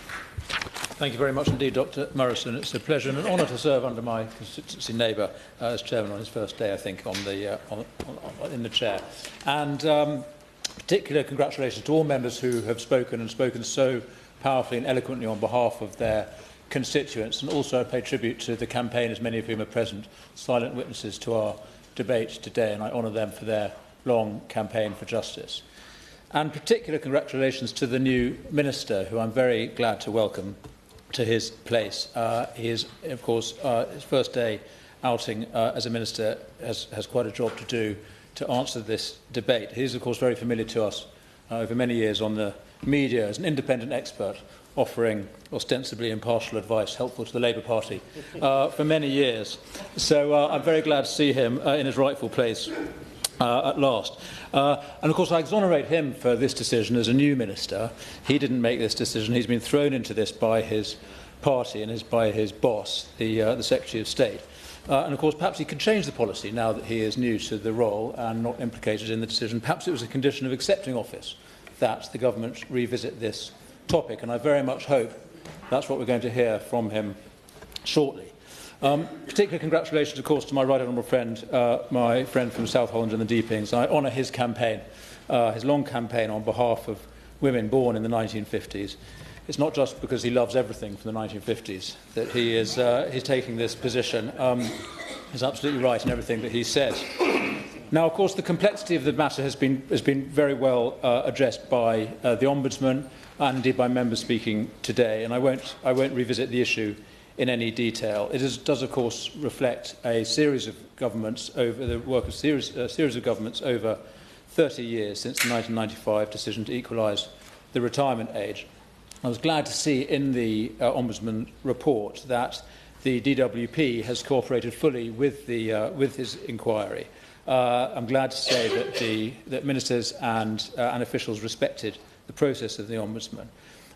Thank you very much indeed, Dr Morrison. It's a pleasure and an honour to serve under my constituency neighbour as chairman on his first day, I think, in the chair. And particular congratulations to all members who have spoken and spoken so powerfully and eloquently on behalf of their constituents. And also I pay tribute to the campaigners, many of whom are present, silent witnesses to our debate today, and I honour them for their long campaign for justice. And particular congratulations to the new Minister, who I'm very glad to welcome to his place. He is, of course, his first day outing as a Minister has quite a job to do to answer this debate. He is, of course, very familiar to us over many years on the media as an independent expert, offering ostensibly impartial advice, helpful to the Labour Party, for many years. So I'm very glad to see him in his rightful place at last. And of course I exonerate him for this decision as a new minister. He didn't make this decision. He's been thrown into this by his party and by his boss, the Secretary of State. And of course perhaps he could change the policy now that he is new to the role and not implicated in the decision. Perhaps it was a condition of accepting office that the government revisit this topic, and I very much hope that's what we're going to hear from him shortly. Particular congratulations, of course, to my right honourable friend, my friend from South Holland and the Deepings. I honour his campaign, his long campaign on behalf of women born in the 1950s. It's not just because he loves everything from the 1950s that he is he's taking this position. He's absolutely right in everything that he says. Now, of course, the complexity of the matter has been very well addressed by the Ombudsman and indeed by members speaking today, and I won't revisit the issue in any detail. It does, of course, reflect a series of governments over the work of series of governments over 30 years since the 1995 decision to equalise the retirement age. I was glad to see in the Ombudsman report that the DWP has cooperated fully with his inquiry. I'm glad to say that ministers and officials respected the process of the Ombudsman.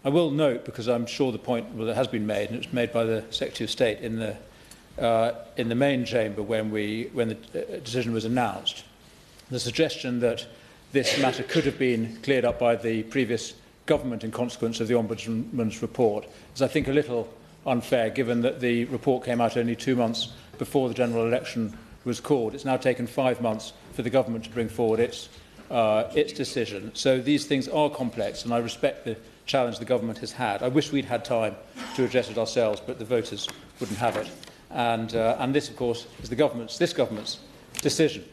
I will note, because I'm sure the point that has been made, and it was made by the Secretary of State in the main chamber when the decision was announced, the suggestion that this matter could have been cleared up by the previous government in consequence of the Ombudsman's report is, I think, a little unfair, given that the report came out only 2 months before the general election was called. It's now taken 5 months for the government to bring forward its decision. So these things are complex, and I respect the challenge the government has had. I wish we'd had time to address it ourselves, but the voters wouldn't have it. And this, of course, is this government's decision.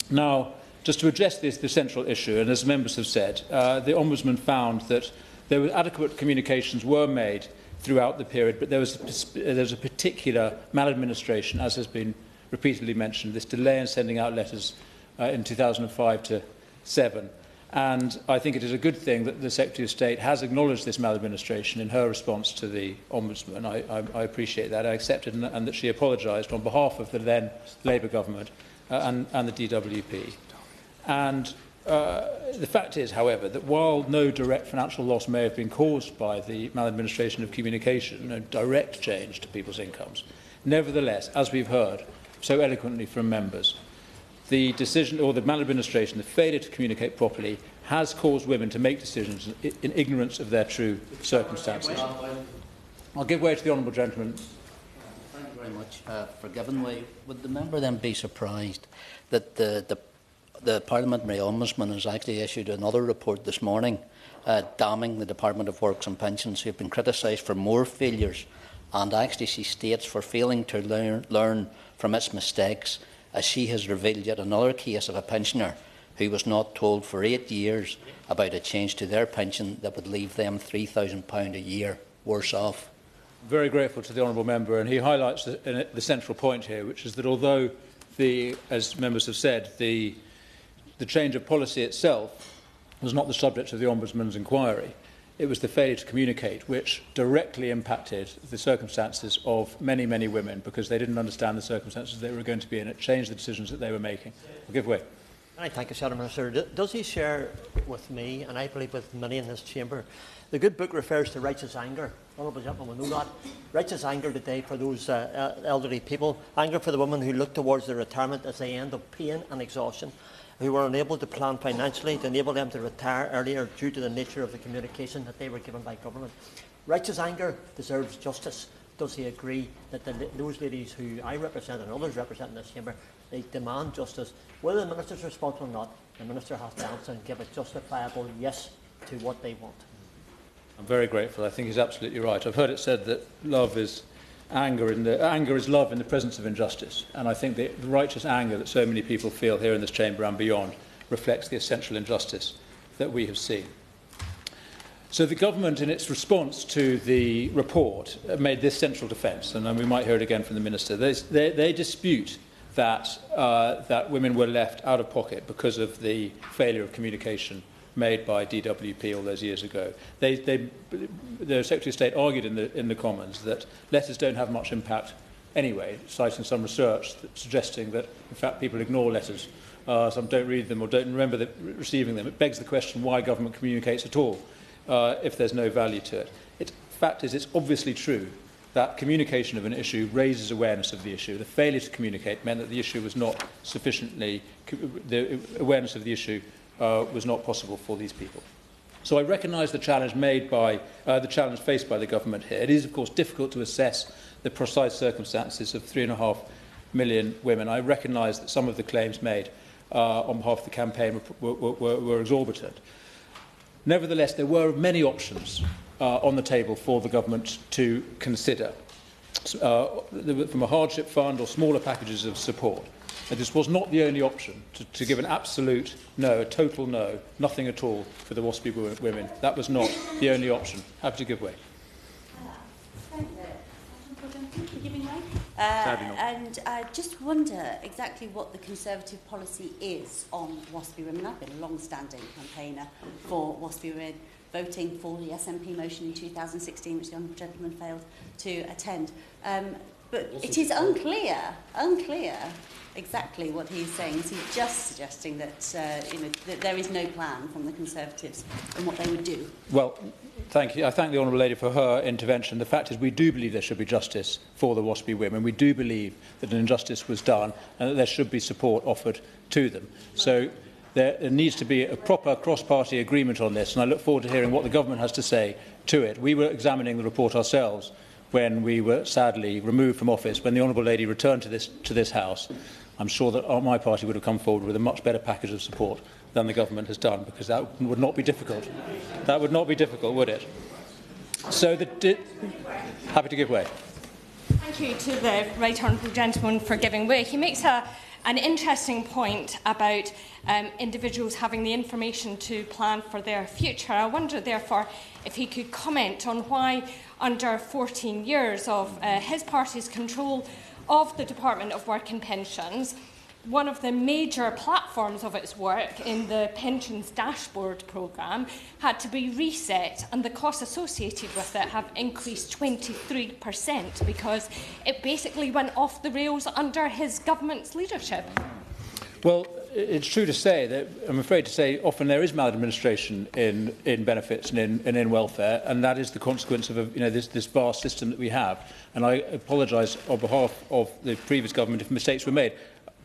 Now, just to address the central issue, and as members have said, the Ombudsman found that there were adequate communications were made throughout the period, but there was a particular maladministration, as has been repeatedly mentioned, this delay in sending out letters in 2005 to 7. And I think it is a good thing that the Secretary of State has acknowledged this maladministration in her response to the Ombudsman. I appreciate that. I accept it, and that she apologised on behalf of the then Labour government and the DWP. And the fact is, however, that while no direct financial loss may have been caused by the maladministration of communication, no direct change to people's incomes, nevertheless, as we've heard so eloquently from members, the decision or the maladministration, the failure to communicate properly, has caused women to make decisions in ignorance of their true circumstances. I'll give way to the honourable gentleman. Thank you very much for giving way. Would the member then be surprised that the Parliamentary Ombudsman has actually issued another report this morning damning the Department of Works and Pensions, who have been criticised for more failures, and actually she states for failing to learn from its mistakes, as she has revealed yet another case of a pensioner who was not told for 8 years about a change to their pension that would leave them £3,000 a year worse off. Very grateful to the honourable member, and he highlights the central point here, which is that although, as members have said, the change of policy itself was not the subject of the Ombudsman's inquiry, it was the failure to communicate which directly impacted the circumstances of many, many women, because they didn't understand the circumstances they were going to be in. It changed the decisions that they were making. I'll give way. I thank you, Shadow Minister. Does he share with me, and I believe with many in this chamber, the good book refers to righteous anger? Honourable gentlemen will know that. Righteous anger today for those elderly people, anger for the women who look towards their retirement as they end up pain and exhaustion, who were unable to plan financially to enable them to retire earlier due to the nature of the communication that they were given by government. Righteous anger deserves justice. Does he agree that those ladies who I represent and others represent in this chamber, they demand justice? Whether the Minister's responsible or not, the Minister has to answer and give a justifiable yes to what they want. I'm very grateful. I think he's absolutely right. I've heard it said that love is anger is love in the presence of injustice, and I think the righteous anger that so many people feel here in this chamber and beyond reflects the essential injustice that we have seen. So the government, in its response to the report, made this central defence, and we might hear it again from the Minister. They dispute that women were left out of pocket because of the failure of communication made by DWP all those years ago. The Secretary of State argued in the Commons that letters don't have much impact anyway, citing some research suggesting that, in fact, people ignore letters. Some don't read them or don't remember receiving them. It begs the question why government communicates at all if there's no value to it. The fact is, it's obviously true that communication of an issue raises awareness of the issue. The failure to communicate meant that the issue was not sufficiently, the awareness of the issue was not possible for these people. So I recognise the challenge faced by the government here. It is, of course, difficult to assess the precise circumstances of 3.5 million women. I recognise that some of the claims made on behalf of the campaign were exorbitant. Nevertheless, there were many options on the table for the government to consider, from a hardship fund or smaller packages of support. And this was not the only option, to give an absolute no, a total no, nothing at all for the WASPy women. That was not the only option. Happy to give way. And I just wonder exactly what the Conservative policy is on WASPy women. I've been a long-standing campaigner for WASPy women, voting for the SNP motion in 2016, which the honourable gentleman failed to attend. But it is unclear exactly what he's saying. Is he just suggesting that, that there is no plan from the Conservatives on what they would do? Well, thank you. I thank the Honourable Lady for her intervention. The fact is we do believe there should be justice for the WASPy women. We do believe that an injustice was done and that there should be support offered to them. So there needs to be a proper cross-party agreement on this, and I look forward to hearing what the government has to say to it. We were examining the report ourselves when we were sadly removed from office. When the Honourable Lady returned to this House, I'm sure that my party would have come forward with a much better package of support than the government has done, because that would not be difficult. That would not be difficult, would it? So, happy to give way. Thank you to the right honourable gentleman for giving way. He makes a an interesting point about individuals having the information to plan for their future. I wonder, therefore, if he could comment on why, under 14 years of his party's control of the Department of Work and Pensions, one of the major platforms of its work in the Pensions Dashboard programme had to be reset, and the costs associated with it have increased 23% because it basically went off the rails under his government's leadership. Well, it's true to say that, I'm afraid to say, often there is maladministration in benefits and in welfare, and that is the consequence of this vast system that we have. And I apologise on behalf of the previous government if mistakes were made.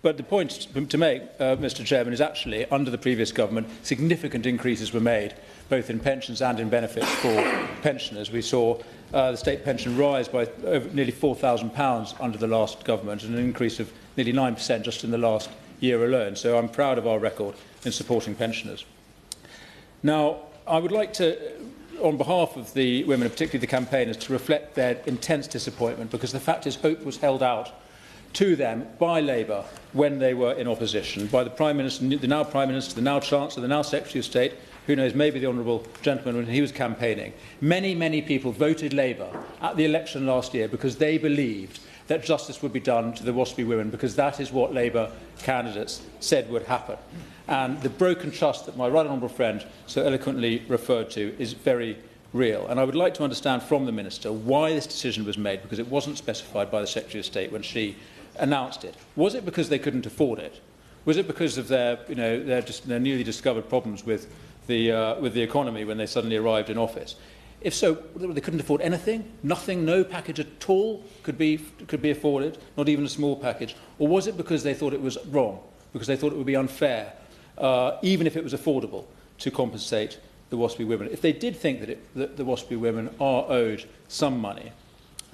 But the point to make, Mr Chairman, is actually, under the previous government, significant increases were made, both in pensions and in benefits for pensioners. We saw the state pension rise by nearly £4,000 under the last government, and an increase of nearly 9% just in the last year alone. So I'm proud of our record in supporting pensioners. Now, I would like to, on behalf of the women, and particularly the campaigners, to reflect their intense disappointment, because the fact is hope was held out to them by Labour when they were in opposition, by the Prime Minister, the now Prime Minister, the now Chancellor, the now Secretary of State, who knows, maybe the Honourable Gentleman when he was campaigning. Many, many people voted Labour at the election last year because they believed that justice would be done to the WASPI women, because that is what Labour candidates said would happen. And the broken trust that my right honourable friend so eloquently referred to is very real. And I would like to understand from the Minister why this decision was made, because it wasn't specified by the Secretary of State when she announced it. Was it because they couldn't afford it? Was it because of their newly discovered problems with the economy when they suddenly arrived in office? If so, they couldn't afford anything, nothing, no package at all could be afforded, not even a small package? Or was it because they thought it was wrong, because they thought it would be unfair, even if it was affordable, to compensate the WASPI women? If they did think that the WASPI women are owed some money,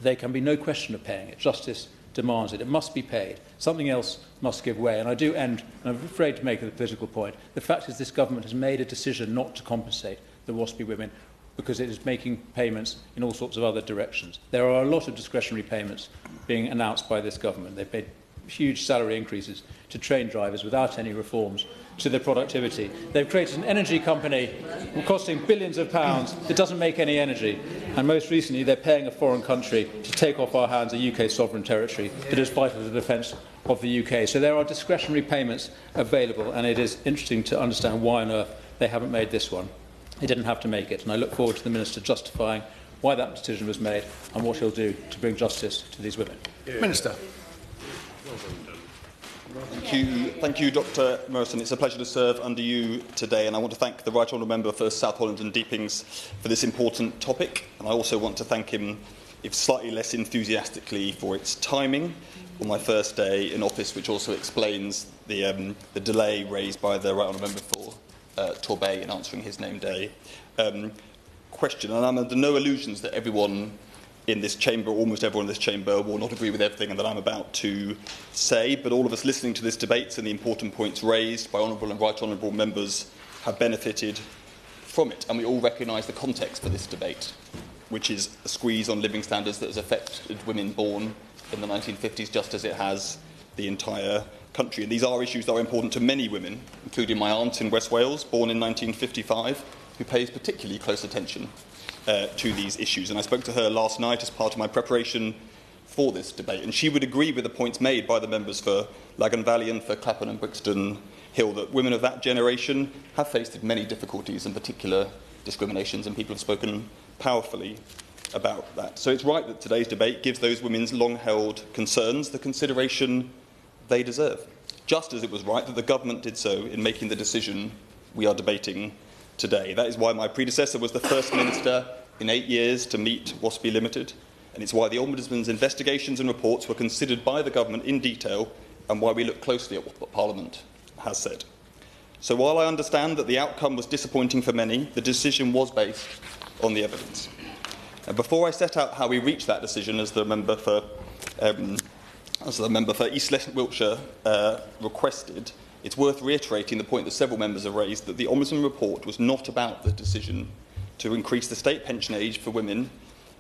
there can be no question of paying it. Justice demands it. It must be paid. Something else must give way. And I do end, and I'm afraid to make a political point, the fact is this government has made a decision not to compensate the WASPI women because it is making payments in all sorts of other directions. There are a lot of discretionary payments being announced by this government. They've paid huge salary increases to train drivers without any reforms to their productivity. They've created an energy company costing billions of pounds that doesn't make any energy. And most recently, they're paying a foreign country to take off our hands a UK sovereign territory that is vital to the defence of the UK. So there are discretionary payments available, and it is interesting to understand why on earth they haven't made this one. They didn't have to make it, and I look forward to the Minister justifying why that decision was made and what he'll do to bring justice to these women. Minister. Thank you, Dr Morrison. It's a pleasure to serve under you today, and I want to thank the Right Honourable Member for South Holland and Deepings for this important topic, and I also want to thank him, if slightly less enthusiastically, for its timing on my first day in office, which also explains the delay raised by the Right Honourable Member for Torbay in answering his name day question. And I'm under no illusions that everyone in this chamber, almost everyone in this chamber, will not agree with everything that I'm about to say, but all of us listening to this debate and the important points raised by honourable and right honourable members have benefited from it. And we all recognise the context for this debate, which is a squeeze on living standards that has affected women born in the 1950s, just as it has the entire country. And these are issues that are important to many women, including my aunt in West Wales, born in 1955, who pays particularly close attention to these issues. And I spoke to her last night as part of my preparation for this debate, and she would agree with the points made by the members for Lagan Valley and for Clapham and Brixton Hill, that women of that generation have faced many difficulties and particular discriminations, and people have spoken powerfully about that. So it's right that today's debate gives those women's long-held concerns the consideration they deserve, just as it was right that the government did so in making the decision we are debating today. That is why my predecessor was the first minister in 8 years to meet WASPI Limited, and it's why the Ombudsman's investigations and reports were considered by the government in detail, and why we look closely at what Parliament has said. So while I understand that the outcome was disappointing for many, the decision was based on the evidence. And before I set out how we reached that decision, as the member for East Wiltshire requested, it's worth reiterating the point that several members have raised, that the Ombudsman report was not about the decision to increase the state pension age for women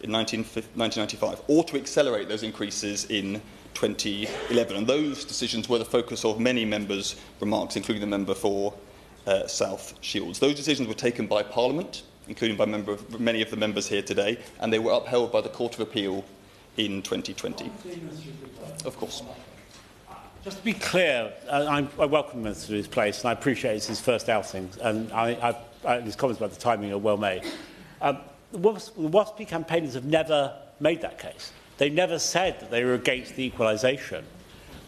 in 1995, or to accelerate those increases in 2011. And those decisions were the focus of many members' remarks, including the member for South Shields. Those decisions were taken by Parliament, including by many of the members here today, and they were upheld by the Court of Appeal in 2020. Of course. Just to be clear, I welcome the Minister to his place, and I appreciate it's his first outing, and his comments about the timing are well made. The WASPI campaigners have never made that case. They never said that they were against the equalisation.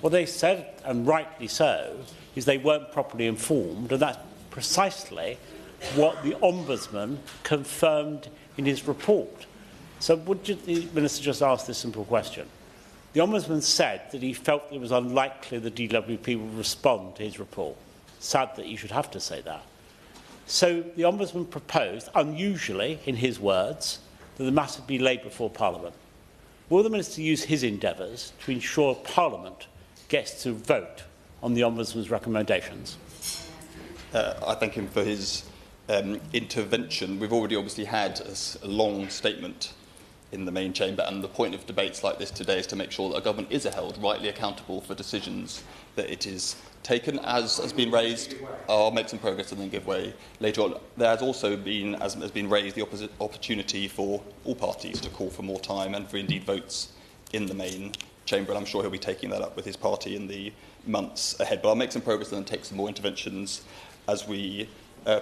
What they said, and rightly so, is they weren't properly informed, and that's precisely what the Ombudsman confirmed in his report. So would the Minister just ask this simple question? The Ombudsman said that he felt it was unlikely the DWP would respond to his report. Sad that you should have to say that. So the Ombudsman proposed, unusually in his words, that the matter be laid before Parliament. Will the Minister use his endeavours to ensure Parliament gets to vote on the Ombudsman's recommendations? I thank him for his intervention. We've already obviously had a long statement in the main chamber, and the point of debates like this today is to make sure that a government is held rightly accountable for decisions that it is taken. As has been raised, I'll make some progress and then give way later on. There has also been, as has been raised, the opportunity for all parties to call for more time and for indeed votes in the main chamber, and I'm sure he'll be taking that up with his party in the months ahead. But I'll make some progress and then take some more interventions as we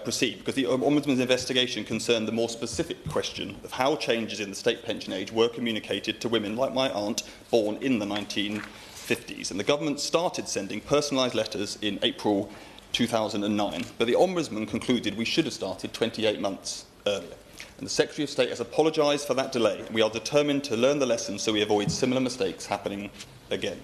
proceed, because the Ombudsman's investigation concerned the more specific question of how changes in the state pension age were communicated to women like my aunt, born in the 1950s. And the government started sending personalised letters in April 2009, but the Ombudsman concluded we should have started 28 months earlier. And the Secretary of State has apologised for that delay, and we are determined to learn the lessons so we avoid similar mistakes happening again.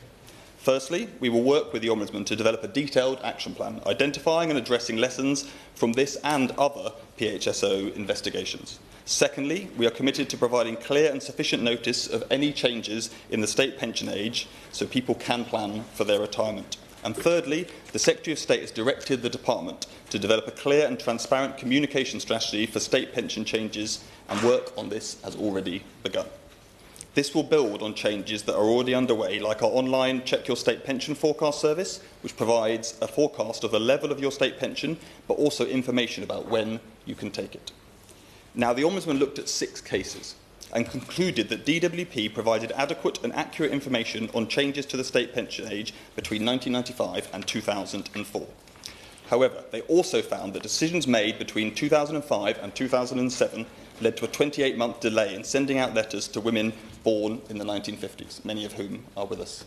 Firstly, we will work with the Ombudsman to develop a detailed action plan, identifying and addressing lessons from this and other PHSO investigations. Secondly, we are committed to providing clear and sufficient notice of any changes in the state pension age so people can plan for their retirement. And thirdly, the Secretary of State has directed the Department to develop a clear and transparent communication strategy for state pension changes, and work on this has already begun. This will build on changes that are already underway, like our online Check Your State Pension Forecast service, which provides a forecast of the level of your state pension, but also information about when you can take it. Now, the Ombudsman looked at 6 cases and concluded that DWP provided adequate and accurate information on changes to the state pension age between 1995 and 2004. However, they also found that decisions made between 2005 and 2007 led to a 28-month delay in sending out letters to women born in the 1950s, many of whom are with us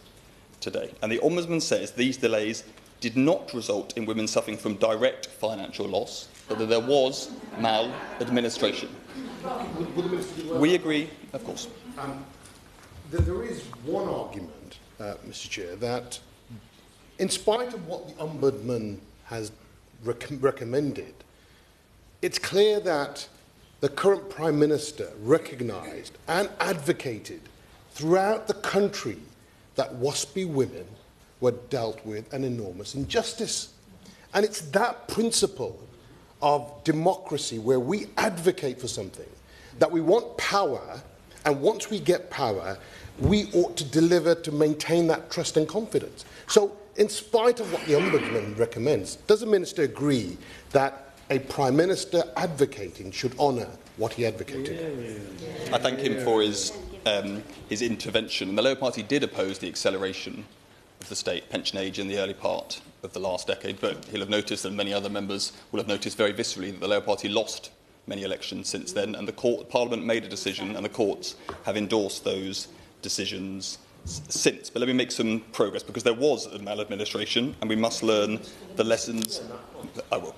today. And the Ombudsman says these delays did not result in women suffering from direct financial loss, but that there was maladministration. We agree, of course. There is one argument, Mr. Chair, that in spite of what the Ombudsman has recommended, it's clear that the current Prime Minister recognised and advocated throughout the country that WASPI women were dealt with an enormous injustice. And it's that principle of democracy where we advocate for something, that we want power, and once we get power, we ought to deliver to maintain that trust and confidence. So, in spite of what the Ombudsman recommends, does the Minister agree that a Prime Minister advocating should honour what he advocated? I thank him for his intervention. And the Labour Party did oppose the acceleration of the state pension age in the early part of the last decade, but he'll have noticed, and many other members will have noticed very viscerally, that the Labour Party lost many elections since then, and Parliament made a decision, and the courts have endorsed those decisions since. But let me make some progress, because there was a maladministration, and we must learn the lessons. I will.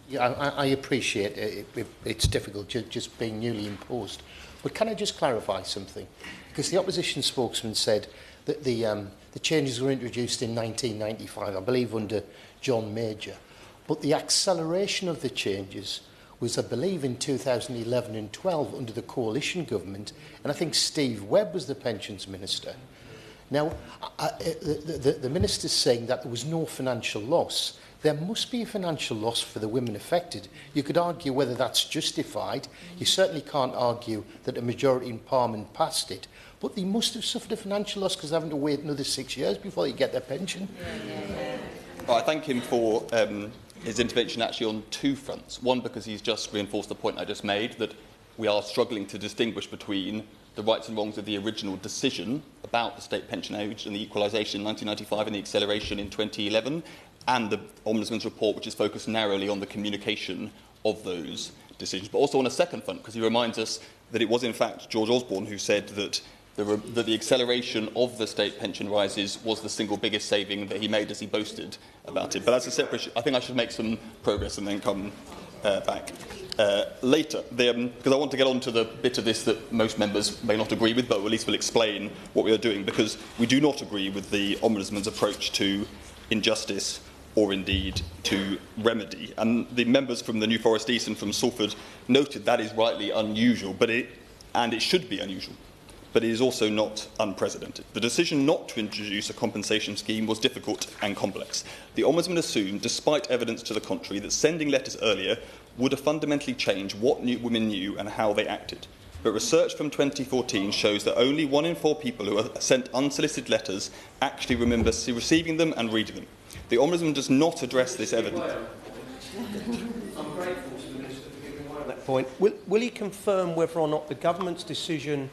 Yeah, I appreciate it. It's difficult just being newly imposed. But can I just clarify something? Because the opposition spokesman said that the changes were introduced in 1995, I believe under John Major. But the acceleration of the changes was, I believe, in 2011 and 12 under the coalition government, and I think Steve Webb was the pensions minister. Now, the minister's saying that there was no financial loss. there must be a financial loss for the women affected. You could argue whether that's justified. You certainly can't argue that a majority in Parliament passed it. But they must have suffered a financial loss because they're having to wait another 6 years before they get their pension. I thank him for his intervention actually on two fronts. One, because he's just reinforced the point I just made, that we are struggling to distinguish between the rights and wrongs of the original decision about the state pension age and the equalisation in 1995 and the acceleration in 2011, and the Ombudsman's report, which is focused narrowly on the communication of those decisions. But also on a second front, because he reminds us that it was in fact George Osborne who said that the acceleration of the state pension rises was the single biggest saving that he made, as he boasted about it. But that's a separate issue. I think I should make some progress and then come back later, because I want to get on to the bit of this that most members may not agree with, but at least will explain what we are doing, because we do not agree with the Ombudsman's approach to injustice or indeed to remedy. And the members from the New Forest East and from Salford noted that is rightly unusual, and it should be unusual. But it is also not unprecedented. The decision not to introduce a compensation scheme was difficult and complex. The Ombudsman assumed, despite evidence to the contrary, that sending letters earlier would have fundamentally changed what women knew and how they acted. But research from 2014 shows that only 1 in 4 people who are sent unsolicited letters actually remember receiving them and reading them. The Ombudsman does not address this evidence. I'm grateful to the Minister for giving me on that point. Will he confirm whether or not the government's decision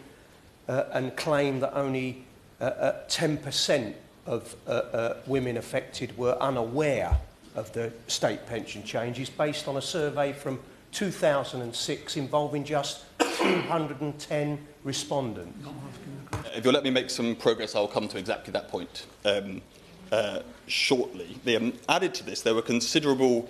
and claim that only 10% of women affected were unaware of the state pension change is based on a survey from 2006 involving just 210 respondents? If you'll let me make some progress, I'll come to exactly that point shortly. Added to this, there was considerable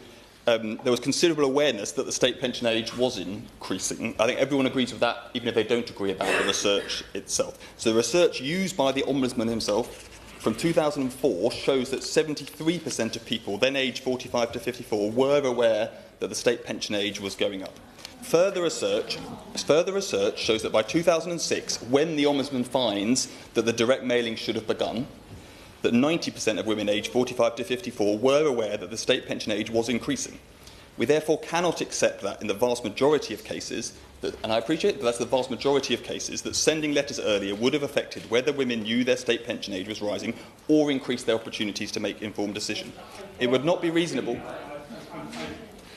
awareness that the state pension age was increasing. I think everyone agrees with that, even if they don't agree about the research itself. So the research used by the Ombudsman himself from 2004 shows that 73% of people, then aged 45 to 54, were aware that the state pension age was going up. Further research shows that by 2006, when the Ombudsman finds that the direct mailing should have begun, that 90% of women aged 45 to 54 were aware that the state pension age was increasing. We therefore cannot accept that in the vast majority of cases, and I appreciate that that's the vast majority of cases, that sending letters earlier would have affected whether women knew their state pension age was rising or increased their opportunities to make informed decisions. It would not be reasonable.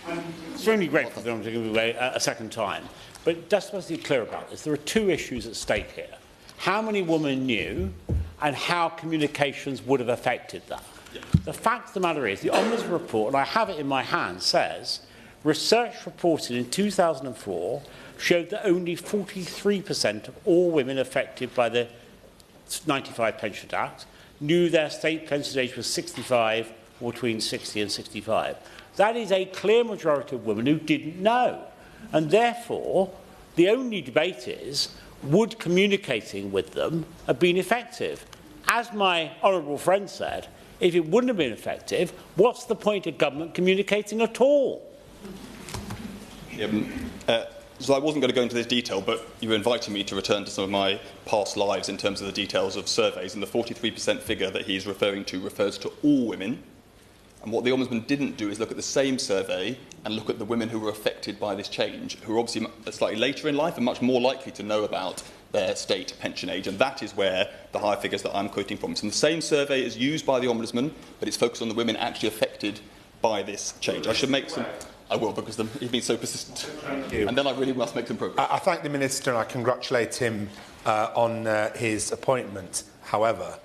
I'm extremely grateful that I'm going to give away a second time, but just to be clear about this, there are two issues at stake here. How many women knew and how communications would have affected that. Yeah. The fact of the matter is, the Ombudsman report, and I have it in my hand, says research reported in 2004 showed that only 43% of all women affected by the 95 Pension Act knew their state pension age was 65 or between 60 and 65. That is a clear majority of women who didn't know. And therefore, the only debate is, would communicating with them have been effective? As my honourable friend said, if it wouldn't have been effective, what's the point of government communicating at all? So I wasn't going to go into this detail, but you were inviting me to return to some of my past lives in terms of the details of surveys, and the 43% figure that he's referring to refers to all women. And what the Ombudsman didn't do is look at the same survey and look at the women who were affected by this change, who are obviously slightly later in life and much more likely to know about their state pension age. And that is where the higher figures that I'm quoting from. So the same survey is used by the Ombudsman, but it's focused on the women actually affected by this change. I should make some... I will, because he's been so persistent. Thank you. And then I really must make some progress. I thank the Minister and I congratulate him on his appointment. However,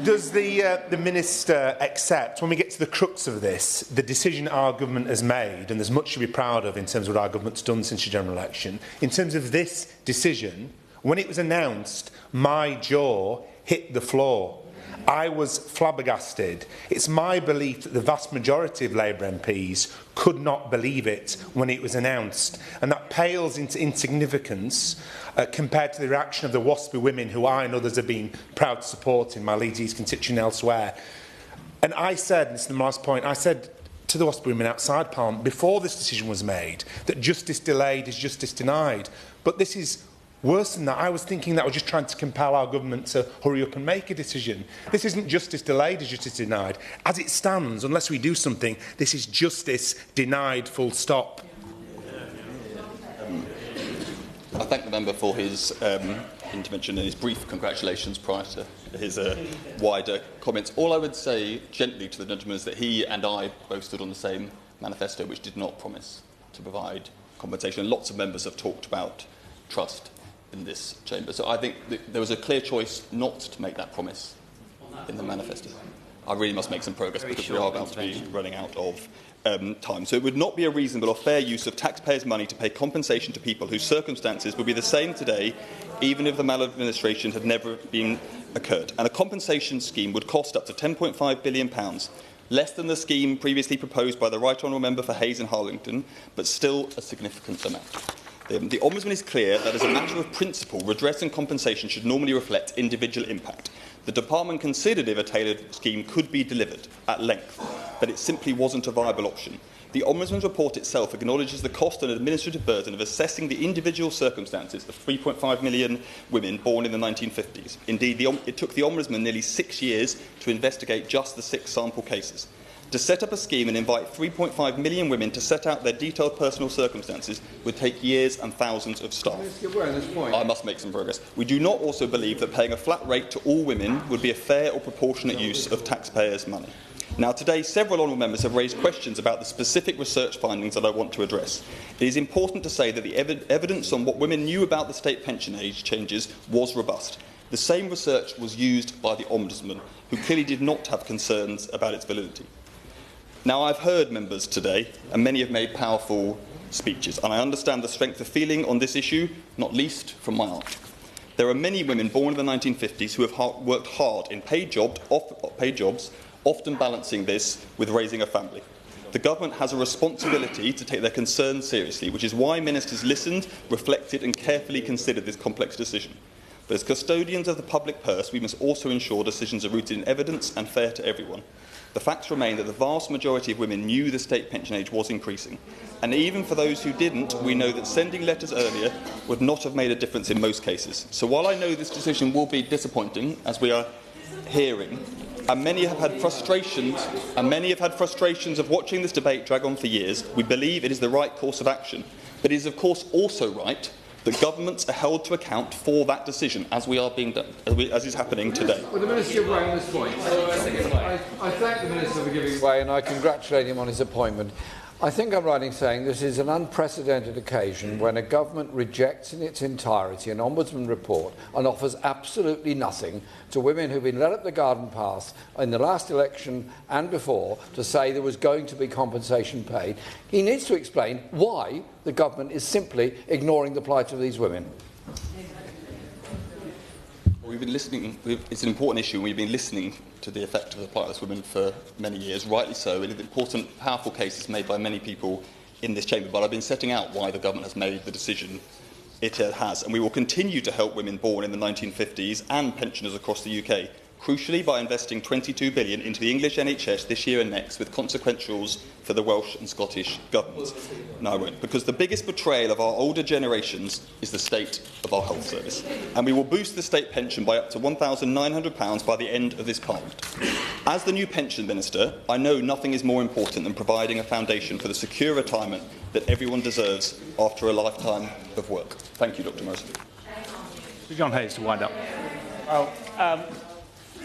does the Minister accept, when we get to the crux of this, the decision our government has made, and there's much to be proud of in terms of what our government's done since the general election, in terms of this decision, when it was announced, my jaw hit the floor. I was flabbergasted. It's my belief that the vast majority of Labour MPs could not believe it when it was announced, and that pales into insignificance compared to the reaction of the WASPy women who I and others have been proud to support in my Leeds East constituency and elsewhere. And I said, and this is the last point, I said to the WASPy women outside Parliament before this decision was made that justice delayed is justice denied. But this is Worse than that, I was thinking that we're just trying to compel our government to hurry up and make a decision. This isn't justice delayed, it's justice denied. As it stands, unless we do something, this is justice denied, full stop. I thank the member for his intervention and his brief congratulations prior to his wider comments. All I would say gently to the gentleman is that he and I both stood on the same manifesto which did not promise to provide compensation. And lots of members have talked about trust in this chamber. So I think there was a clear choice not to make that promise in the manifesto. I really must make some progress because we are about to be running out of time. So it would not be a reasonable or fair use of taxpayers' money to pay compensation to people whose circumstances would be the same today, even if the maladministration had never been occurred. And a compensation scheme would cost up to £10.5 billion, less than the scheme previously proposed by the Right Honourable Member for Hayes and Harlington, but still a significant amount. The Ombudsman is clear that as a matter of principle, redress and compensation should normally reflect individual impact. The Department considered if a tailored scheme could be delivered at length, but it simply wasn't a viable option. The Ombudsman's report itself acknowledges the cost and administrative burden of assessing the individual circumstances of 3.5 million women born in the 1950s. Indeed, it took the Ombudsman nearly 6 years to investigate just the 6 sample cases. To set up a scheme and invite 3.5 million women to set out their detailed personal circumstances would take years and thousands of staff. I must make some progress. We do not also believe that paying a flat rate to all women would be a fair or proportionate use of taxpayers' money. Now, today, several honourable members have raised questions about the specific research findings that I want to address. It is important to say that the evidence on what women knew about the state pension age changes was robust. The same research was used by the Ombudsman, who clearly did not have concerns about its validity. Now, I've heard members today, and many have made powerful speeches, and I understand the strength of feeling on this issue, not least from my aunt. There are many women born in the 1950s who have worked hard in paid jobs, often balancing this with raising a family. The government has a responsibility to take their concerns seriously, which is why ministers listened, reflected and carefully considered this complex decision. But as custodians of the public purse, we must also ensure decisions are rooted in evidence and fair to everyone. The facts remain that the vast majority of women knew the state pension age was increasing. And even for those who didn't, we know that sending letters earlier would not have made a difference in most cases. So while I know this decision will be disappointing, as we are hearing, and many have had frustrations of watching this debate drag on for years, we believe it is the right course of action. But it is of course also right that governments are held to account for that decision, as we are being done, as is happening today. Well, the Minister give way on this point. I thank the Minister for giving way and I congratulate him on his appointment. I think I'm right in saying this is an unprecedented occasion when a government rejects in its entirety an Ombudsman report and offers absolutely nothing to women who've been led up the garden path in the last election and before to say there was going to be compensation paid. He needs to explain why the government is simply ignoring the plight of these women. We've been listening. It's an important issue, and we've been listening to the effect of the plight of women for many years, rightly so. It is important, powerful cases made by many people in this chamber, but I've been setting out why the government has made the decision it has, and we will continue to help women born in the 1950s and pensioners across the UK, crucially by investing £22 billion into the English NHS this year and next, with consequentials for the Welsh and Scottish governments. No, I won't, because the biggest betrayal of our older generations is the state of our health service, and we will boost the state pension by up to £1,900 by the end of this Parliament. As the new pension minister, I know nothing is more important than providing a foundation for the secure retirement that everyone deserves after a lifetime of work. Thank you, Dr. Morrison. John Hayes to wind up. Well,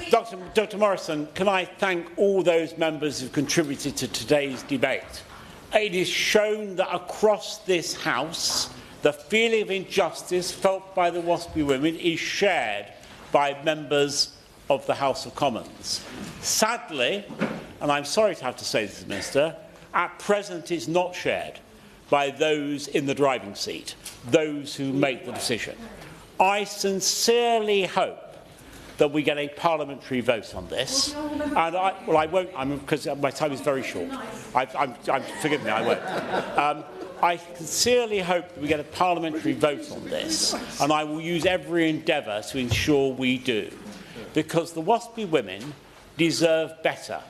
Dr. Morrison, can I thank all those members who contributed to today's debate. It is shown that across this House, the feeling of injustice felt by the WASPI women is shared by members of the House of Commons. Sadly, and I'm sorry to have to say this, Minister, at present it's not shared by those in the driving seat, those who make the decision. I sincerely hope that we get a parliamentary vote on this, and I won't, because my time is very short. Forgive me, I won't. I sincerely hope that we get a parliamentary vote on this, and I will use every endeavour to ensure we do, because the WASPI women deserve better.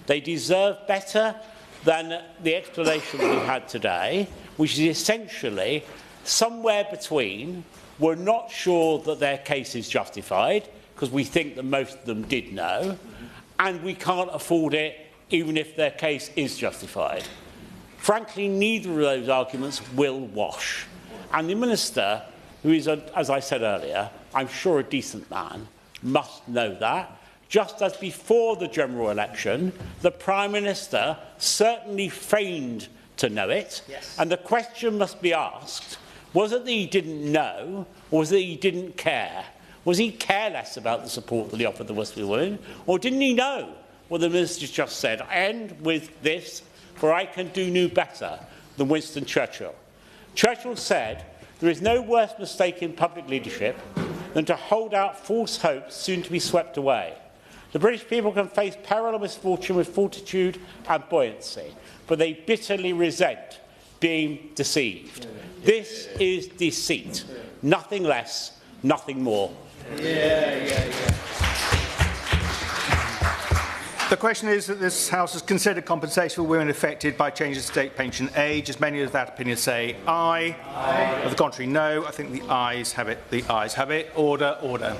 They deserve better than the explanation that we had today, which is essentially somewhere between, we're not sure that their case is justified, because we think that most of them did know, and we can't afford it even if their case is justified. Frankly, neither of those arguments will wash. And the Minister, who is, as I said earlier, I'm sure a decent man, must know that. Just as before the general election, the Prime Minister certainly feigned to know it. Yes. And the question must be asked, was it that he didn't know, or was it that he didn't care? Was he careless about the support that he offered the Westby women, or didn't he know what the Minister just said? I end with this, for I can do no better than Winston Churchill. Churchill said, there is no worse mistake in public leadership than to hold out false hopes soon to be swept away. The British people can face peril and misfortune with fortitude and buoyancy, but they bitterly resent being deceived. This is deceit, nothing less, nothing more. The question is that this House has considered compensation for women affected by changes to state pension age. As many of that opinion say aye. Aye. Of the contrary, no. I think the ayes have it. The ayes have it. Order, order.